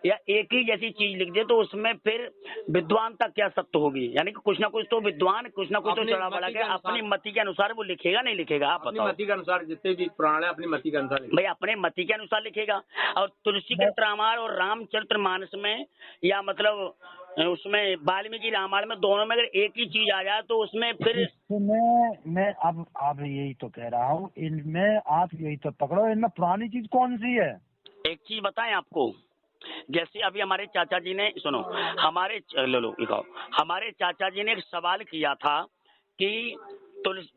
या एक ही जैसी चीज लिख दे तो उसमें फिर विद्वानता क्या सत्य होगी? यानी कि कुछ ना कुछ तो विद्वान कुछ ना कुछ तो चढ़ा बढ़ा के अपनी मति के अनुसार वो लिखेगा, नहीं लिखेगा? आप अपनी बताओ। मति के अनुसार जितने भी पुराण है अपनी मति के अनुसार भाई अपने मति के अनुसार लिखेगा। और तुलसी के रामायण और रामचरितमानस में या मतलब उसमें वाल्मीकि रामायण में दोनों में अगर एक ही चीज आ जाए तो उसमें फिर इसमें मैं अब यही तो कह रहा हूँ, इनमें आप यही तो पकड़ो, इनमें पुरानी चीज कौन सी है? एक चीज बताएं आपको, जैसे अभी हमारे चाचा जी ने सुनो, हमारे लो दिखाओ, हमारे चाचा जी ने एक सवाल किया था कि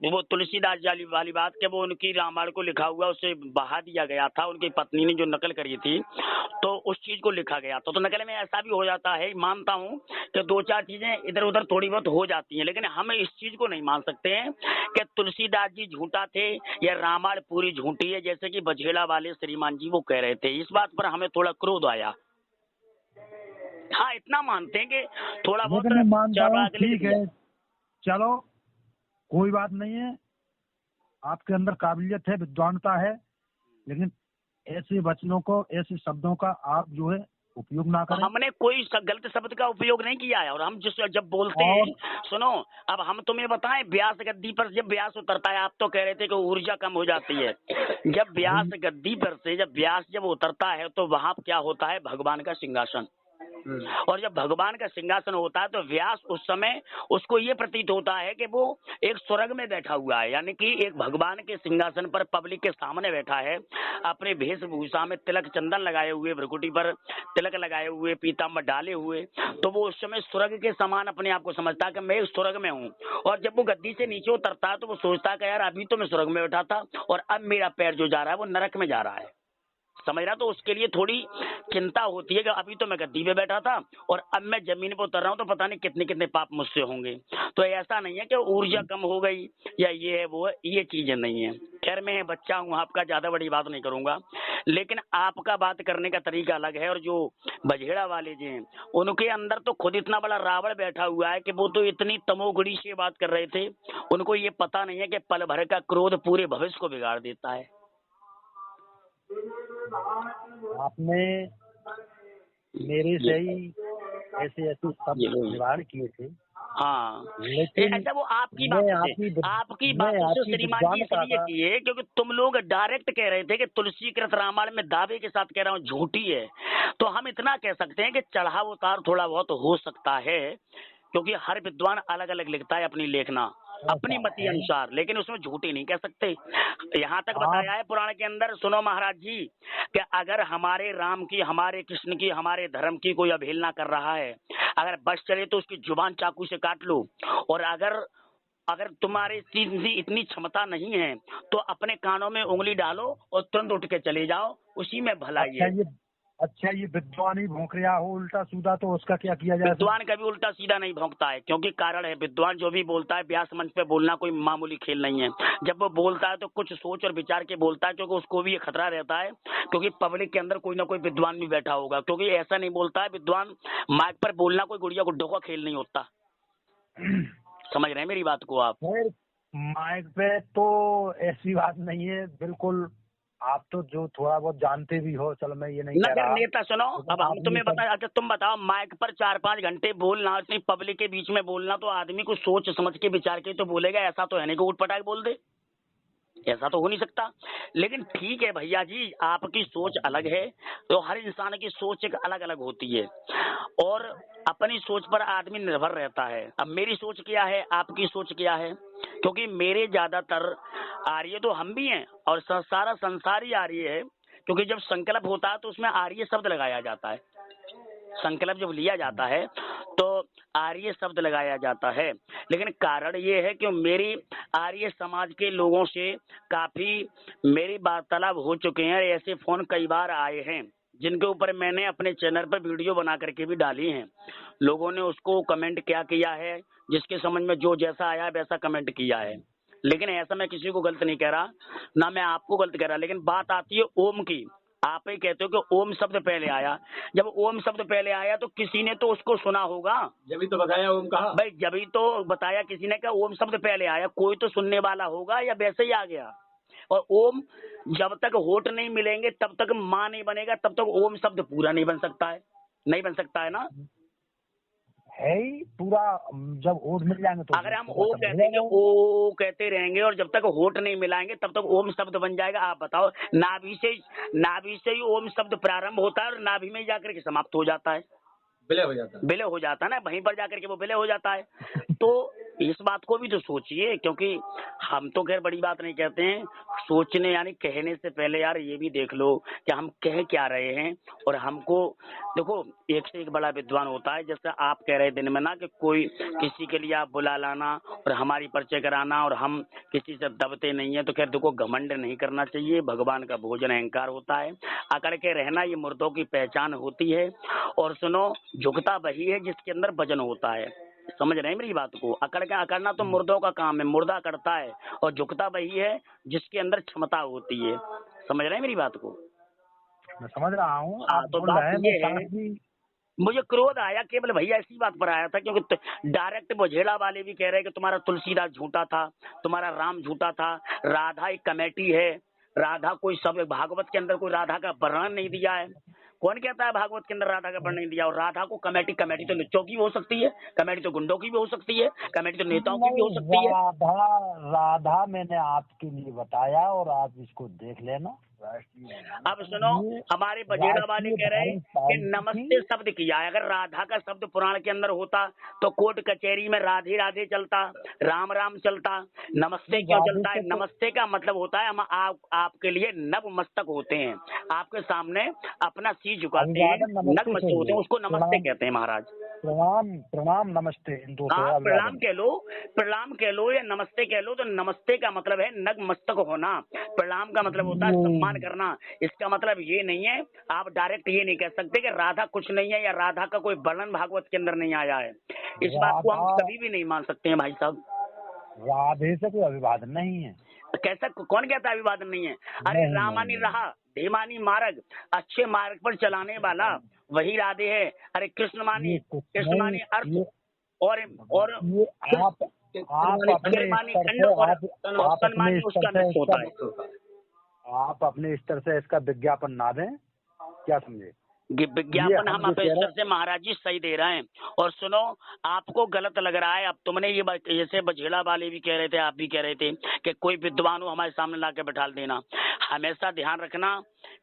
वो तुलसीदास जी वाली बात कि वो उनकी रामायण को लिखा हुआ उसे बहा दिया गया था, उनकी पत्नी ने जो नकल करी थी तो उस चीज को लिखा गया था। तो नकल में ऐसा भी हो जाता है, मानता हूँ कि दो चार चीजें इधर उधर थोड़ी बहुत हो जाती हैं, लेकिन हम इस चीज को नहीं मान सकते हैं कि तुलसीदास जी झूठा थे या रामायण पूरी झूठी है, जैसे कि बछेड़ा वाले श्रीमान जी वो कह रहे थे। इस बात पर हमें थोड़ा क्रोध आया। हाँ, इतना मानते हैं कि थोड़ा बहुत मानता हूँ, ठीक है, चलो कोई बात नहीं है, आपके अंदर काबिलियत है, विद्वानता है, लेकिन ऐसे वचनों को, ऐसे शब्दों का आप जो है उपयोग ना करें। हमने कोई गलत शब्द का उपयोग नहीं किया है। और हम जब बोलते हैं, सुनो, अब हम तुम्हें बताएं, व्यास गद्दी पर जब व्यास उतरता है, आप तो कह रहे थे कि ऊर्जा कम हो जाती है। जब व्यास गद्दी पर से जब व्यास जब उतरता है तो वहां क्या होता है? भगवान का सिंहासन। और जब भगवान का सिंहासन होता है तो व्यास उस समय उसको ये प्रतीत होता है कि वो एक स्वर्ग में बैठा हुआ है, यानी कि एक भगवान के सिंहासन पर पब्लिक के सामने बैठा है, अपने वेशभूषा में तिलक चंदन लगाए हुए, भ्रुकुटी पर तिलक लगाए हुए, पीताम्बर डाले हुए, तो वो उस समय स्वर्ग के समान अपने आप को समझता है कि मैं स्वर्ग में हूँ। और जब वो गद्दी से नीचे उतरता है तो वो सोचता है कि यार अभी तो मैं स्वर्ग में बैठा था और अब मेरा पैर जो जा रहा है वो नरक में जा रहा है। समझ रहा? तो उसके लिए थोड़ी चिंता होती है कि अभी तो मैं गद्दी पे बैठा था और अब मैं जमीन पर उतर रहा हूँ, तो पता नहीं कितने कितने पाप मुझसे होंगे। तो ऐसा नहीं है कि ऊर्जा कम हो गई या ये है वो है, ये चीजें नहीं है। खैर मैं बच्चा हूँ, आपका ज्यादा बड़ी बात नहीं करूंगा, लेकिन आपका बात करने का तरीका अलग है। और जो बझेड़ा वाले जी हैं उनके अंदर तो खुद इतना बड़ा रावण बैठा हुआ है कि वो तो इतनी तमोगुणी से बात कर रहे थे, उनको ये पता नहीं है कि पल भर का क्रोध पूरे भविष्य को बिगाड़ देता है। आपने मेरे से ही ऐसे शब्द व्यवहार किए थे। हाँ, लेकिन ऐसा वो आपकी बात से श्रीमान जी इसलिए किए क्योंकि तुम लोग डायरेक्ट कह रहे थे कि तुलसी कृत रामायण में दावे के साथ कह रहा हूँ झूठी है। तो हम इतना कह सकते हैं कि चढ़ाव उतार थोड़ा बहुत हो सकता है, क्योंकि हर विद्वान अलग अलग लिखता है अपनी लेखना अपनी मति अनुसार, लेकिन उसमें झूठी नहीं कह सकते। यहाँ तक बताया है पुराण के अंदर, सुनो महाराज जी, कि अगर हमारे राम की, हमारे कृष्ण की, हमारे धर्म की कोई अवहेलना कर रहा है, अगर बस चले तो उसकी जुबान चाकू से काट लो। और अगर तुम्हारी इतनी क्षमता नहीं है तो अपने कानों में उंगली डालो और तुरंत उठ के चले जाओ, उसी में भलाई है। अच्छा, ये विद्वान ही भौंक रहा हो उल्टा सीधा, तो उसका क्या किया जाए? विद्वान कभी उल्टा सीधा नहीं भौंकता है, क्योंकि कारण है, विद्वान जो भी बोलता है, व्यास मंच पे बोलना कोई मामूली खेल नहीं है। जब वो बोलता है तो कुछ सोच और विचार के बोलता है, क्योंकि उसको भी ये खतरा रहता है क्योंकि पब्लिक के अंदर कोई ना कोई विद्वान भी बैठा होगा। क्योंकि ऐसा नहीं बोलता है विद्वान, माइक पर बोलना कोई गुड़िया गुड्डों का खेल नहीं होता। समझ रहे हैं मेरी बात को आप? माइक पे तो ऐसी बात नहीं है, बिल्कुल। आप तो जो थोड़ा बहुत जानते भी हो, चलो मैं ये नहीं कह रहा। नेता सुनो, अब हम तुम्हें बताया, अच्छा तुम बताओ, माइक पर 4-5 घंटे बोलना, इतनी पब्लिक के बीच में बोलना, तो आदमी को सोच समझ के विचार के तो बोलेगा। ऐसा तो है नहीं कि उठ पटाख बोल दे, ऐसा तो हो नहीं सकता। लेकिन ठीक है भैया जी, आपकी सोच अलग है, तो हर इंसान की सोच एक अलग अलग होती है और अपनी सोच पर आदमी निर्भर रहता है। अब मेरी सोच क्या है, आपकी सोच क्या है? क्योंकि मेरे ज्यादातर आर्य तो हम भी हैं और सारा संसार ही आर्य है, क्योंकि जब संकल्प होता है तो उसमें आर्य शब्द लगाया जाता है। संकल्प जब लिया जाता है तो आर्य शब्द लगाया जाता है। लेकिन कारण ये है कि मेरी आर्य समाज के लोगों से काफी मेरी वार्तालाप हो चुके हैं। ऐसे फोन कई बार आए हैं जिनके ऊपर मैंने अपने चैनल पर वीडियो बना करके भी डाली हैं। लोगों ने उसको कमेंट क्या किया है, जिसके समझ में जो जैसा आया वैसा कमेंट किया है। लेकिन ऐसा मैं किसी को गलत नहीं कह रहा, ना मैं आपको गलत कह रहा, लेकिन बात आती है ओम की। आप ही कहते हो कि ओम शब्द पहले आया। जब ओम शब्द पहले आया तो किसी ने तो उसको सुना होगा। जब तो बताया ओम कहा भाई जब ही तो बताया किसी ने, क्या ओम शब्द पहले आया, कोई तो सुनने वाला होगा या वैसे ही आ गया। और ओम जब तक होठ नहीं मिलेंगे तब तक माँ नहीं बनेगा, तब तक ओम शब्द पूरा नहीं बन सकता है। नहीं बन सकता है ना। है ही पूरा, जब होठ मिल जाएंगे तो अगर हम पूरा ओ शब्द कह हो देंगे, जाएगा। ओ कहते रहेंगे और जब तक होठ नहीं मिलाएंगे तब तक ओम शब्द बन जाएगा। आप बताओ, नाभि से ही ओम शब्द प्रारंभ होता है और नाभि में जाकर के समाप्त हो जाता है, विलय हो जाता है। विलय हो जाता है ना, वहीं पर जाकर के वो विलय हो जाता है। तो इस बात को भी तो सोचिए, क्योंकि हम तो खैर बड़ी बात नहीं कहते हैं, सोचने यानी कहने से पहले यार ये भी देख लो कि हम कह क्या रहे हैं। और हमको देखो, एक से एक बड़ा विद्वान होता है। जैसे आप कह रहे दिन में ना कि कोई किसी के लिए आप बुला लाना और हमारी परिचय कराना, और हम किसी से दबते नहीं है। तो खैर देखो, घमंड नहीं करना चाहिए, भगवान का भोजन अहंकार होता है। अकड़ के रहना ये मुर्दों की पहचान होती है। और सुनो, झुकता वही है जिसके अंदर वजन होता है। समझ रहे हैं मेरी बात को। अकड़ना तो मुर्दों का काम है, मुर्दा करता है, और झुकता वही है जिसके अंदर क्षमता होती है। समझ रहे हैं मेरी बात को। मैं समझ रहा हूँ हाँ, आप तो बोल बात रहे हैं, ये मैं है, साथ भी मुझे क्रोध आया केवल भैया इसी बात पर आया था, क्योंकि डायरेक्ट बझेड़ा वाले भी कह रहे हैं कि तुम्हारा तुलसीदास झूठा था, तुम्हारा राम झूठा था, राधा एक कमेटी है, राधा कोई सब भागवत के अंदर कोई राधा का वर्णन नहीं दिया है। कौन कहता है भागवत के अंदर राधा का वर्णन नहीं दिया? और राधा को कमेटी तो निच्चों की भी हो सकती है, कमेटी तो गुंडों की भी हो सकती है, कमेटी तो नेताओं की भी हो नहीं, सकती है। राधा मैंने आपके लिए बताया और आप इसको देख लेना। अब सुनो, ये हमारे बजेड़ा वाले राष्ट्रीय कह रहे हैं धर्म कि पार्टी नमस्ते की शब्द किया है। अगर राधा का शब्द पुराण के अंदर होता तो कोर्ट कचहरी में राधे राधे चलता, राम राम चलता, नमस्ते क्यों राधे चलता है? से तो नमस्ते का मतलब होता है हम आपके लिए नव मस्तक होते हैं, आपके सामने अपना सिर झुकाते हैं, अभिवादन नमस्ते नग से मस्तक होते हैं, हुए। उसको नमस्ते कहते हैं महाराज। प्रणाम प्रणाम नमस्ते, इन दो से हाँ, अभिवादन। प्रणाम कह लो या नमस्ते कह लो, तो नमस्ते का मतलब है नग मस्तक होना, प्रणाम का मतलब होता है सम्मान करना। इसका मतलब ये नहीं है, आप डायरेक्ट ये नहीं कह सकते कि राधा कुछ नहीं है या राधा का कोई वर्णन भागवत के अंदर नहीं आया है। इस बात को हम राधा कभी भी नहीं मान सकते हैं भाई साहब। राधे से कोई अभिवादन नहीं है। कैसा, कौन कहता है अभिवादन नहीं है? अरे नहीं, रामानी नहीं, रहा, धीमानी मार्ग, अच्छे मार्ग पर चलाने वाला वही राधे है। अरे कृष्ण मानी, ये कुछ कृष्ण मानी नहीं, अर्थ और ये आप अपने मानी स्तर खंड से और आप सन अपने मानी स्तर उसका से मिक्स होता है। आप अपने स्तर से इसका विज्ञापन ना दें, क्या समझे? विज्ञापन हम जो अपने कह रहे स्तर से महाराज जी सही दे रहे हैं। और सुनो, आपको गलत लग रहा है, अब तुमने ये जैसे बझेड़ा वाले भी कह रहे थे, आप भी कह रहे थे कि कोई विद्वान हो हमारे सामने ला के बैठा देना। हमेशा ध्यान रखना,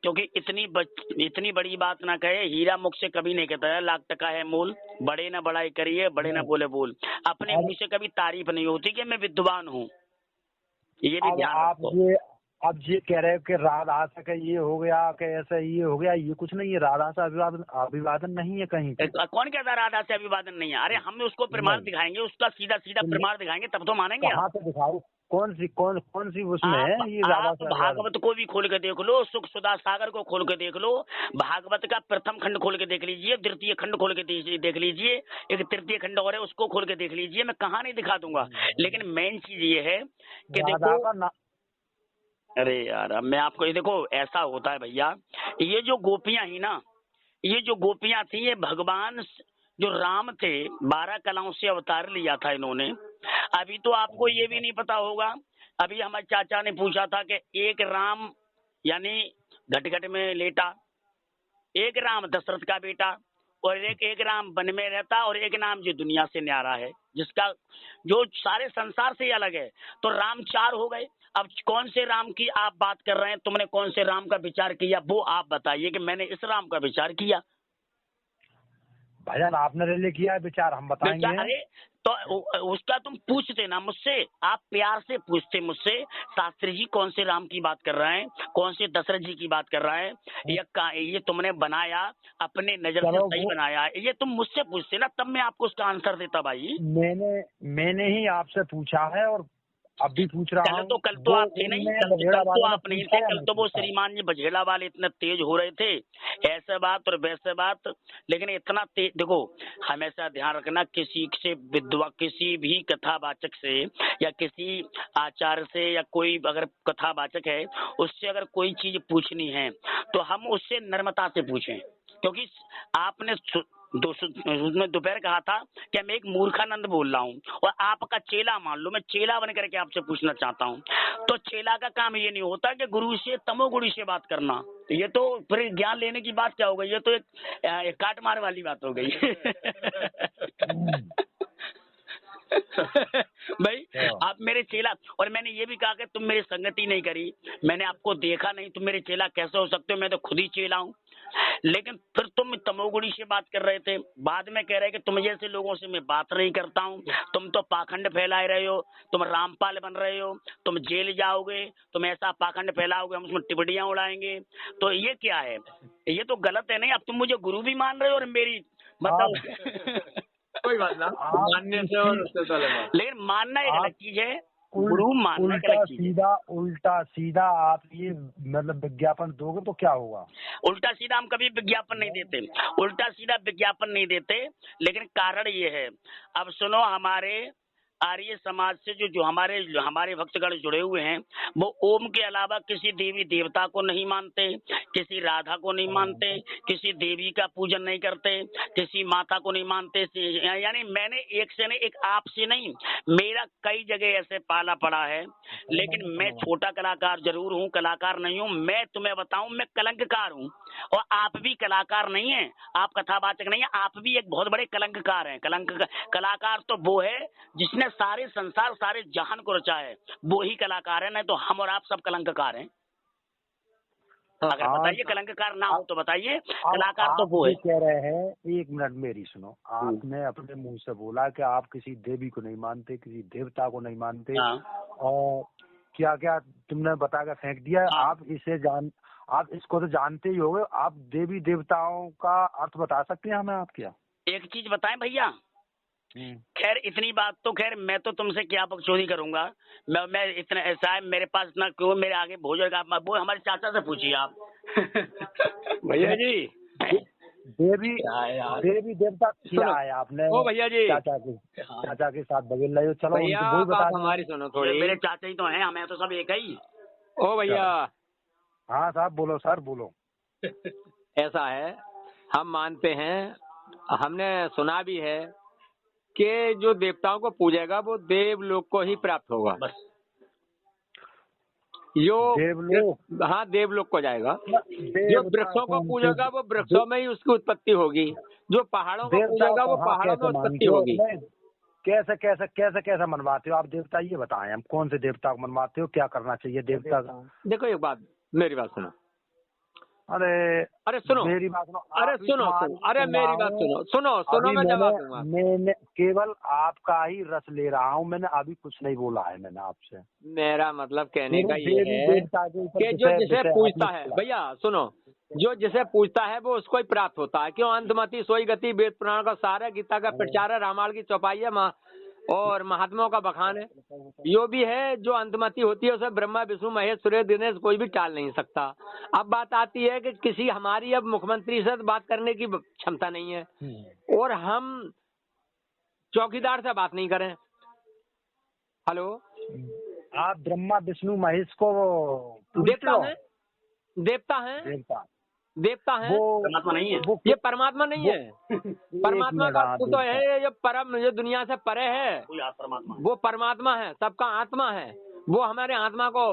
क्योंकि इतनी बड़ी बात ना कहे, हीरा मुख से कभी नहीं कहता है 1,00,000 टका है मूल, बड़े ना बड़ाई करिए, बड़े ना बोले बोल। अपने मुंह से कभी तारीफ नहीं होती कि मैं विद्वान हूँ, ये भी ध्यान रखो। अब ये कह रहे हो कि राधा से का ये हो गया, कि ऐसा ये हो गया, ये कुछ नहीं है। राधा से अभिवादन नहीं है कहीं पे। कौन कहता है राधा से अभिवादन नहीं है? अरे हम उसको प्रमाण दिखाएंगे, उसका सीधा प्रमाण दिखाएंगे, तब तो मानेंगे। कहाँ से दिखाओ? कौन सी उसमें है ये राधा से अभिवादन? भागवत को भी खोल के देख लो, सुख सुधा सागर को खोल के देख लो, भागवत का प्रथम खंड खोल के देख लीजिए, द्वितीय खंड खोल के देख लीजिए, एक तृतीय खंड और है उसको खोल के देख लीजिए, मैं कहाँ नहीं दिखा दूंगा। लेकिन मेन चीज ये है कि देखो, अरे यार अब मैं आपको ये देखो, ऐसा होता है भैया, ये जो गोपियां ही ना, ये जो गोपियां थी, ये भगवान जो राम थे 12 कलाओं से अवतार लिया था इन्होंने। अभी तो आपको ये भी नहीं पता होगा, अभी हमारे चाचा ने पूछा था कि एक राम यानी घट में लेटा, एक राम दशरथ का बेटा, और एक राम वन में रहता, और एक नाम जो दुनिया से न्यारा है, जिसका जो सारे संसार से अलग है। तो राम 4 हो गए। अब कौन से राम की आप बात कर रहे हैं? तुमने कौन से राम का विचार किया वो आप बताइए कि मैंने इस राम का विचार किया। भजन आपने ले किया है विचार, हम बताएंगे। अरे तो उसका तुम पूछते ना मुझसे, आप प्यार से पूछते मुझसे, शास्त्री जी कौन से राम की बात कर रहे हैं, कौन से दशरथ जी की बात कर रहे हैं, ये तुमने बनाया अपने नजर से सही बनाया, ये तुम मुझसे पूछते ना, तब मैं आपको उसका आंसर देता भाई। मैंने ही आपसे पूछा है और अब भी पूछ रहा हूँ। कल तो आप थे नहीं, कल तो आप नहीं थे, कल तो वो पूछा। श्रीमान जी बझेड़ा वाले इतने तेज हो रहे थे, ऐसे बात और वैसे बात, लेकिन इतना तेज। देखो हमेशा ध्यान रखना, किसी से किसी भी कथावाचक से या किसी आचार्य से या कोई अगर कथावाचक है उससे अगर कोई चीज पूछनी है तो हम उससे नम्रता से पूछें, क्योंकि आपने उसमें दोपहर कहा था कि मैं एक मूर्खानंद बोल रहा हूँ और आपका चेला मान लो, मैं चेला बन करके आपसे पूछना चाहता हूँ, तो चेला का काम ये नहीं होता कि गुरु से तमोगुणी से बात करना, तो ये तो फिर ज्ञान लेने की बात क्या हो गई, ये तो एक काट मार वाली बात हो गई। भाई आप मेरे चेला, और मैंने ये भी कहा कि तुम मेरी संगति नहीं करी, मैंने आपको देखा नहीं, तुम मेरे चेला कैसे हो सकते हो, मैं तो खुद ही चेला हूँ। लेकिन फिर तुम तमोगुणी से बात कर रहे थे, बाद में कह रहे कि तुम जैसे लोगों से मैं बात नहीं करता हूँ, तुम तो पाखंड फैलाए रहे हो, तुम रामपाल बन रहे हो, तुम जेल जाओगे, तुम ऐसा पाखंड फैलाओगे, हम उसमें टिप्पणियां उड़ाएंगे, तो ये क्या है, ये तो गलत है। नहीं, अब तुम मुझे गुरु भी मान रहे हो और मेरी मतलब कोई बात ना, मानने से और उससे तो अलग है। लेकिन मानना एक अलग चीज है, गुरु मानना एक उल्टा अलग चीज है। उल्टा सीधा आप ये मतलब विज्ञापन दोगे तो क्या होगा? उल्टा सीधा हम कभी विज्ञापन नहीं देते, उल्टा सीधा विज्ञापन नहीं देते, लेकिन कारण ये है, अब सुनो, हमारे आर्य समाज से जो हमारे भक्तगण जुड़े हुए हैं, वो ओम के अलावा किसी देवी देवता को नहीं मानते, किसी राधा को नहीं मानते, किसी देवी का पूजन नहीं करते, किसी माता को नहीं मानते। यानी मैंने एक से नहीं, एक आप से नहीं, मेरा कई जगह ऐसे पाला पड़ा है, लेकिन मैं छोटा कलाकार जरूर हूँ, कलाकार नहीं हूँ। मैं तुम्हें बताऊं, मैं कलंककार हूँ, और आप भी कलाकार नहीं है, आप कथावाचक नहीं है, आप भी एक बहुत बड़े कलंककार हैं। कलाकार तो वो है जिसने सारे संसार सारे जहान को रचा है, वो ही कलाकार है, नहीं तो हम और आप सब कलंककार हैं। अगर बताइए कलंककार ना हो तो बताइए, कलाकार तो वो है। कह रहे हैं, एक मिनट मेरी सुनो, आपने अपने मुंह से बोला कि आप किसी देवी को नहीं मानते, किसी देवता को नहीं मानते, और क्या क्या तुमने बता कर फेंक दिया। आप इसको तो जानते ही होगे, आप देवी देवताओं का अर्थ बता सकते हैं हमें? आप क्या एक चीज बताएं भैया, खैर इतनी बात तो खैर मैं तो तुमसे क्या बकचोदी करूंगा, मैं इतना ऐसा है मेरे पास इतना क्यों, मेरे आगे भोजन का वो हमारे चाचा से पूछिए आप। भैया जी, देवी देवता किया है आपने? ओ भैया जी, चाचा के साथ बगल रहे हो, चलो भैया वही बता आप हमारी सुनो थोड़ी। मेरे चाचा ही तो हैं, हमें तो सब एक ही। ओ भैया, हाँ साहब बोलो, सर बोलो। ऐसा है, हम मानते हैं, हमने सुना भी है कि जो देवताओं को पूजेगा वो देवलोक को ही प्राप्त होगा। बस देवलोक? हाँ, देवलोक को जाएगा। जो वृक्षों को पूजेगा वो वृक्षों में ही उसकी उत्पत्ति होगी, जो पहाड़ों को पूजेगा वो पहाड़ों में उत्पत्ति होगी। कैसे कैसे कैसे कैसे मनवाते हो आप देवता, ये बताएं, हम कौन से देवता को मनवाते हो, क्या करना चाहिए देवता का? देखो एक बात, मेरी बात सुनो। अरे सुनो, मेरी बात सुनो, अरे सुनो, अरे मेरी बात सुनो, मैं जवाब दूंगा। मैंने केवल आपका ही रस ले रहा हूँ, मैंने अभी कुछ नहीं बोला है मैंने आपसे। मेरा मतलब कहने का ये है कि जो जिसे पूछता है, भैया सुनो, जो जिसे पूछता है वो उसको ही प्राप्त होता है। क्यों? अंतमति सोई गति, वेद पुराण का सार है, गीता का प्रचार है, रामायण की चौपाई है, और महात्माओं का बखान है। यो भी है, जो अंतमति होती है उसे ब्रह्मा विष्णु महेश सूर्य दिनेश कोई भी टाल नहीं सकता। अब बात आती है कि किसी हमारी अब मुख्यमंत्री से बात करने की क्षमता नहीं है, और हम चौकीदार से बात नहीं करें। हेलो, आप ब्रह्मा विष्णु महेश को देवता हैं? देवता है, परमात्मा नहीं है, ये परमात्मा नहीं है। परमात्मा का अर्थ तो है जो परम, जो दुनिया से परे है, वो परमात्मा है, सबका आत्मा है, वो हमारे आत्मा को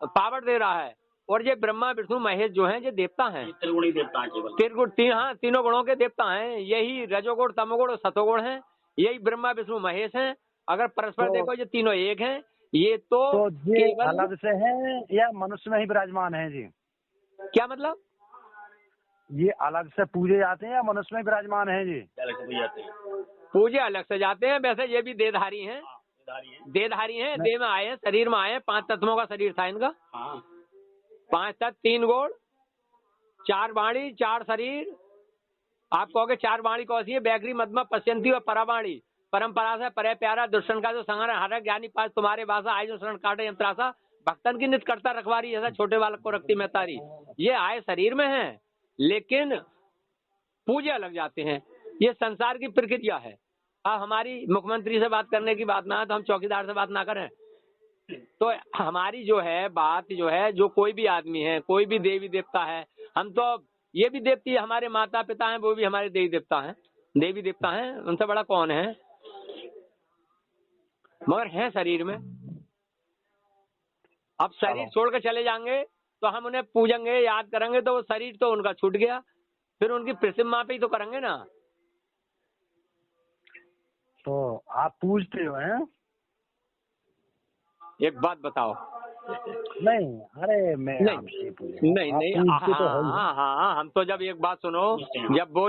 पावर दे रहा है। और ये ब्रह्मा विष्णु महेश जो हैं ये देवता हैं, त्रिगुणी देवता है। हाँ, तीनों गुणों के देवता हैं। यही रजोगुण तमोगुण और सतोगुण हैं, यही ब्रह्मा विष्णु महेश हैं। अगर परस्पर देखो ये तीनों एक हैं। ये तो ये अलग से हैं या मनुष्य में ही विराजमान है जी? क्या मतलब? ये अलग से पूजे जाते हैं या मनुष्य में विराजमान है जी? पूजे अलग से जाते हैं, वैसे ये भी देहधारी हैं। देहधारी हैं, देह में आए हैं, शरीर में आए हैं। 5 तत्वों का शरीर था इनका। 5 तत्व, 3 गुण, 4 वाणी, 4 शरीर। आप कहोगे 4 वाणी कौन सी है? बैकरी, मध्यमा, पश्यंती और परावाणी। परंपरा से परे प्यारा दुष्टन का जो संहार हरक ज्ञानी पास तुम्हारे भाषा आय जो शरण काटे यंत्रासा भक्तन की नित करता रखवारी जैसा छोटे बालक को रखती महतारी। ये आए शरीर में है लेकिन पूजा लग जाते हैं। ये संसार की प्रक्रिया है। अब हमारी मुख्यमंत्री से बात करने की बात ना है तो हम चौकीदार से बात ना करें। तो हमारी जो है बात जो है, जो कोई भी आदमी है, कोई भी देवी देवता है, हम तो ये भी देवती हमारे माता पिता हैं, वो भी हमारे देवी देवता हैं, देवी देवता हैं, उनसे बड़ा कौन है, मगर है शरीर में। अब शरीर छोड़ कर चले जाएंगे तो हम उन्हें पूजेंगे, याद करेंगे, तो वो शरीर तो उनका छूट गया, फिर उनकी प्रतिमा पे ही तो करेंगे ना। तो आप पूछते हो हैं? एक बात बताओ। नहीं, अरे मैं आपसे पूछ रहा हूं। नहीं आप पूछते तो हो ही। हाँ, हम तो जब एक बात सुनो,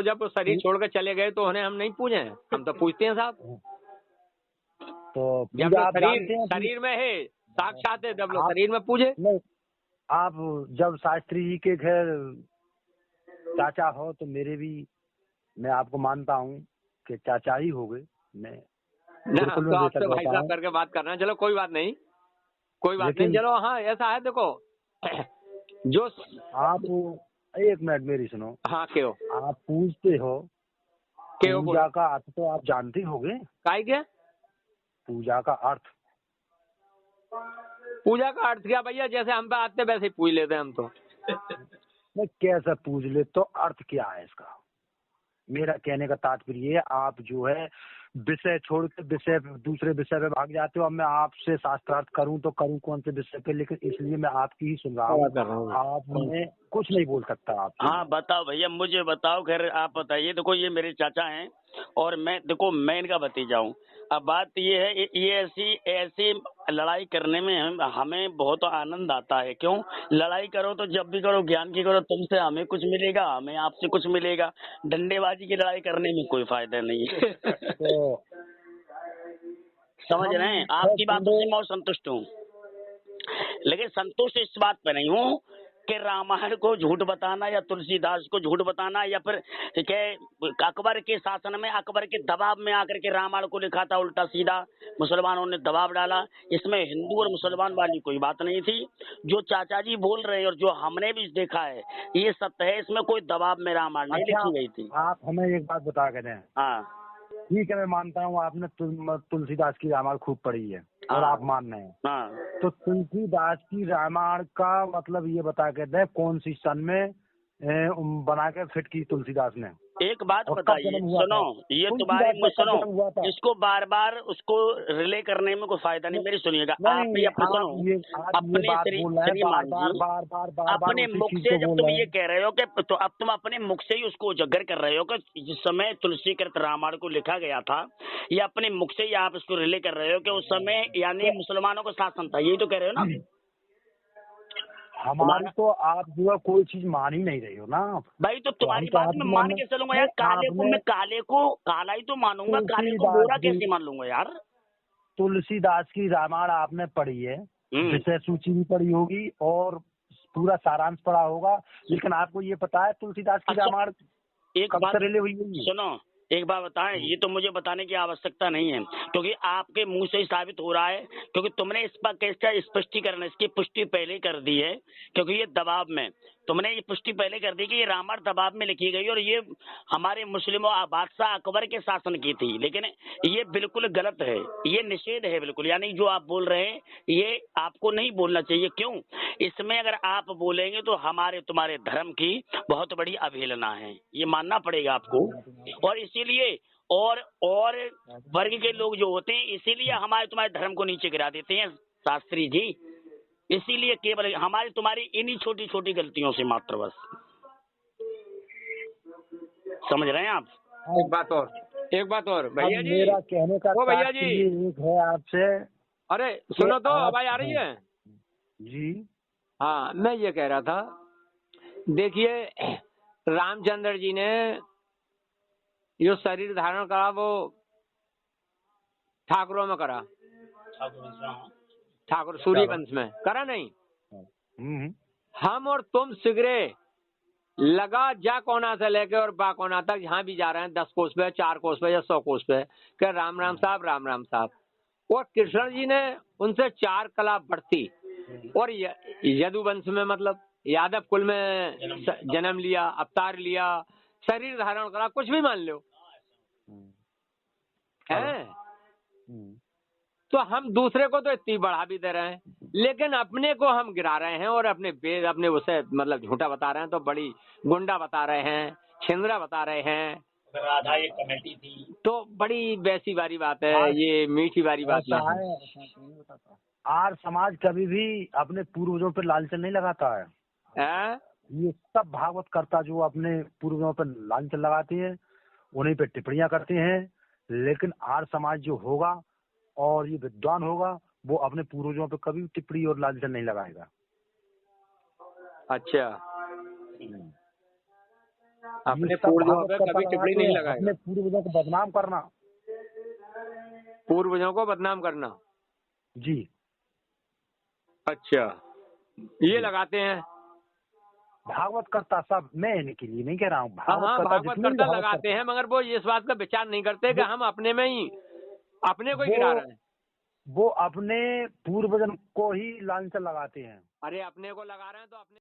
जब शरीर छोड़कर चले गए तो उन्हें हम नहीं पूजे, हम तो पूछते हैं साहब। तो जब पूजा आप जानते हैं? शरीर में है, साक्षात है, जब लोग शरीर में पूजे। नहीं, आप जब शास्त्री जी के घर चाचा हो तो मेरे भी, मैं आपको मानता हूँ कि चाचा ही हो गए। मैं तो आपसे भाई साहब करके बात करना, चलो कोई बात नहीं, कोई बात नहीं, चलो। हाँ ऐसा है, देखो जो आप एक मिनट मेरी सुनो। हाँ क्यों आप पूछते हो, पूजा का अर्थ तो आप जानते होगे। काय क्या पूजा का अर्थ? पूजा का अर्थ क्या भैया, जैसे हम पे आते वैसे ही पूछ लेते हैं हम तो। मैं कैसे पूछ ले, तो अर्थ क्या है इसका? मेरा कहने का तात्पर्य है, आप जो है विषय छोड़ के दूसरे विषय पे भाग जाते हो। अब मैं आपसे शास्त्रार्थ करूं तो करूं कौन से विषय पे, लेकिन इसलिए मैं आपकी ही सुन रहा हूँ। आप में कुछ नहीं बोल सकता आप। हाँ बताओ भैया, मुझे बताओ। खैर आप बताइए। देखो ये मेरे चाचा हैं और मैं इनका भतीजा हूँ। अब बात ये है, ये ऐसी लड़ाई करने में हमें बहुत आनंद आता है। क्यों? लड़ाई करो तो जब भी करो ज्ञान की करो, तुमसे हमें कुछ मिलेगा, हमें आपसे कुछ मिलेगा। डंडेबाजी की लड़ाई करने में कोई फायदा नहीं है। तो समझ रहे हैं? आपकी बातों से मैं संतुष्ट हूँ, लेकिन संतुष्ट इस बात पे नहीं हूँ कि रामायण को झूठ बताना या तुलसीदास को झूठ बताना, या फिर अकबर के शासन में, अकबर के दबाव में आकर के रामायण को लिखा था उल्टा सीधा, मुसलमानों ने दबाव डाला। इसमें हिंदू और मुसलमान वाली कोई बात नहीं थी। जो चाचा जी बोल रहे हैं और जो हमने भी देखा है ये सत्य है। इसमें कोई दबाव में रामायण नहीं लिखी गई थी। आप हमें एक बात बता के दें। हाँ ठीक है, मैं मानता हूँ आपने तुलसीदास की रामायण खूब पढ़ी है और आप मान रहे हैं। हाँ, तो तुलसीदास की रामायण का मतलब ये बता के दे कौन सी सन में बना के फिट की तुलसीदास ने? एक बात बताइए, सुनो, ये तुम्हारी मुझे सुनो, इसको बार बार उसको रिले करने में कोई फायदा नहीं। मेरी सुनिएगा, आप भी अपने सुनो, अपने श्रीमान जी अपने मुख से जब तुम ये कह रहे हो कि तो अब तुम अपने मुख से ही उसको उजागर कर रहे हो कि जिस समय तुलसीकृत रामायण को लिखा गया था, ये अपने मुख से ही आप इसको रिले कर रहे हो कि उस समय यानी मुसलमानों का शासन था, यही तो कह रहे हो ना? हमारी तो आप जो है कोई चीज मान ही नहीं रही हो ना भाई। तो तुम्हारी बात मैं मान के चलूंगा यार। काले को मैं काले को काला ही तो मानूंगा, काले को गोरा कैसे मान लूंगा यार? तुलसीदास की रामायण आपने पढ़ी है, विषय सूची भी पढ़ी होगी और पूरा सारांश पढ़ा होगा, लेकिन आपको ये पता है तुलसीदास की रामायण एक बात सुनो, एक बात बताएं, ये तो मुझे बताने की आवश्यकता नहीं है क्योंकि आपके मुंह से ही साबित हो रहा है, क्योंकि तुमने इस पर कैसा स्पष्टीकरण, इसकी पुष्टि पहले कर दी है। क्योंकि ये दबाव में तुमने ये पुष्टि पहले कर दी कि ये रामायण दबाव में लिखी गई और ये हमारे मुस्लिमों बादशाह अकबर के शासन की थी, लेकिन ये बिल्कुल गलत है, ये निषेध है बिल्कुल। यानी जो आप बोल रहे हैं ये आपको नहीं बोलना चाहिए। क्यों? इसमें अगर आप बोलेंगे तो हमारे तुम्हारे धर्म की बहुत बड़ी अवहेलना है, ये मानना पड़ेगा आपको। और इसीलिए और वर्ग के लोग जो होते हैं इसीलिए हमारे तुम्हारे धर्म को नीचे गिरा देते हैं शास्त्री जी। इसीलिए केवल हमारी तुम्हारी इन्हीं छोटी छोटी गलतियों से मात्र बस। समझ रहे हैं आप? एक बात और भैया जी, मेरा कहने का भैया जी एक है आपसे। अरे सुनो तो, आवाज आ रही है जी? हाँ, मैं ये कह रहा था, देखिए रामचंद्र जी ने जो शरीर धारण करा वो ठाकुरों में करा, ठाकुर सूर्य वंश में करा नहीं। हम और तुम सिगरे लगा जा कोना से लेके और बा कोना तक जहाँ भी जा रहे हैं 10 कोस पे, 4 कोस पे या 100 कोस पे, कि राम राम साहब, राम राम साहब। और कृष्ण जी ने उनसे 4 कला बढ़ती और यदुवंश में मतलब यादव कुल में जन्म लिया, अवतार लिया, शरीर धारण करा, कुछ भी मान लो है। तो हम दूसरे को तो इतनी बढ़ा भी दे रहे हैं, लेकिन अपने को हम गिरा रहे हैं और अपने वेद अपने उसे मतलब झूठा बता रहे हैं, तो बड़ी गुंडा बता रहे हैं, छिंदरा बता रहे हैं। राधा एक कमेटी थी, तो बड़ी वैसी वाली बात है, ये मीठी वाली बात नहीं है। आर्य समाज कभी भी अपने पूर्वजों पर लालचन नहीं लगाता है। ये सब भागवत करता जो अपने पूर्वजों पर लालचन लगाते हैं, उन्हीं पे टिप्पणियां करते हैं, लेकिन आर्य समाज जो होगा और ये विद्वान होगा वो अपने पूर्वजों पे कभी टिप्पणी और लालचन नहीं लगाएगा। अच्छा, अपने पूर्वजों पे कभी टिप्पणी नहीं लगाएगा। अपने पूर्वजों को बदनाम करना, पूर्वजों को बदनाम करना जी। अच्छा, ये लगाते हैं भागवत करता सब। मैं इनके लिए नहीं कह रहा हूँ, भागवत करता लगाते हैं, मगर वो इस बात का विचार नहीं करते कि हम अपने में ही अपने को ही गिरा रहे हैं। वो अपने पूर्वजन को ही लालचन लगाते हैं। अरे अपने को लगा रहे हैं तो अपने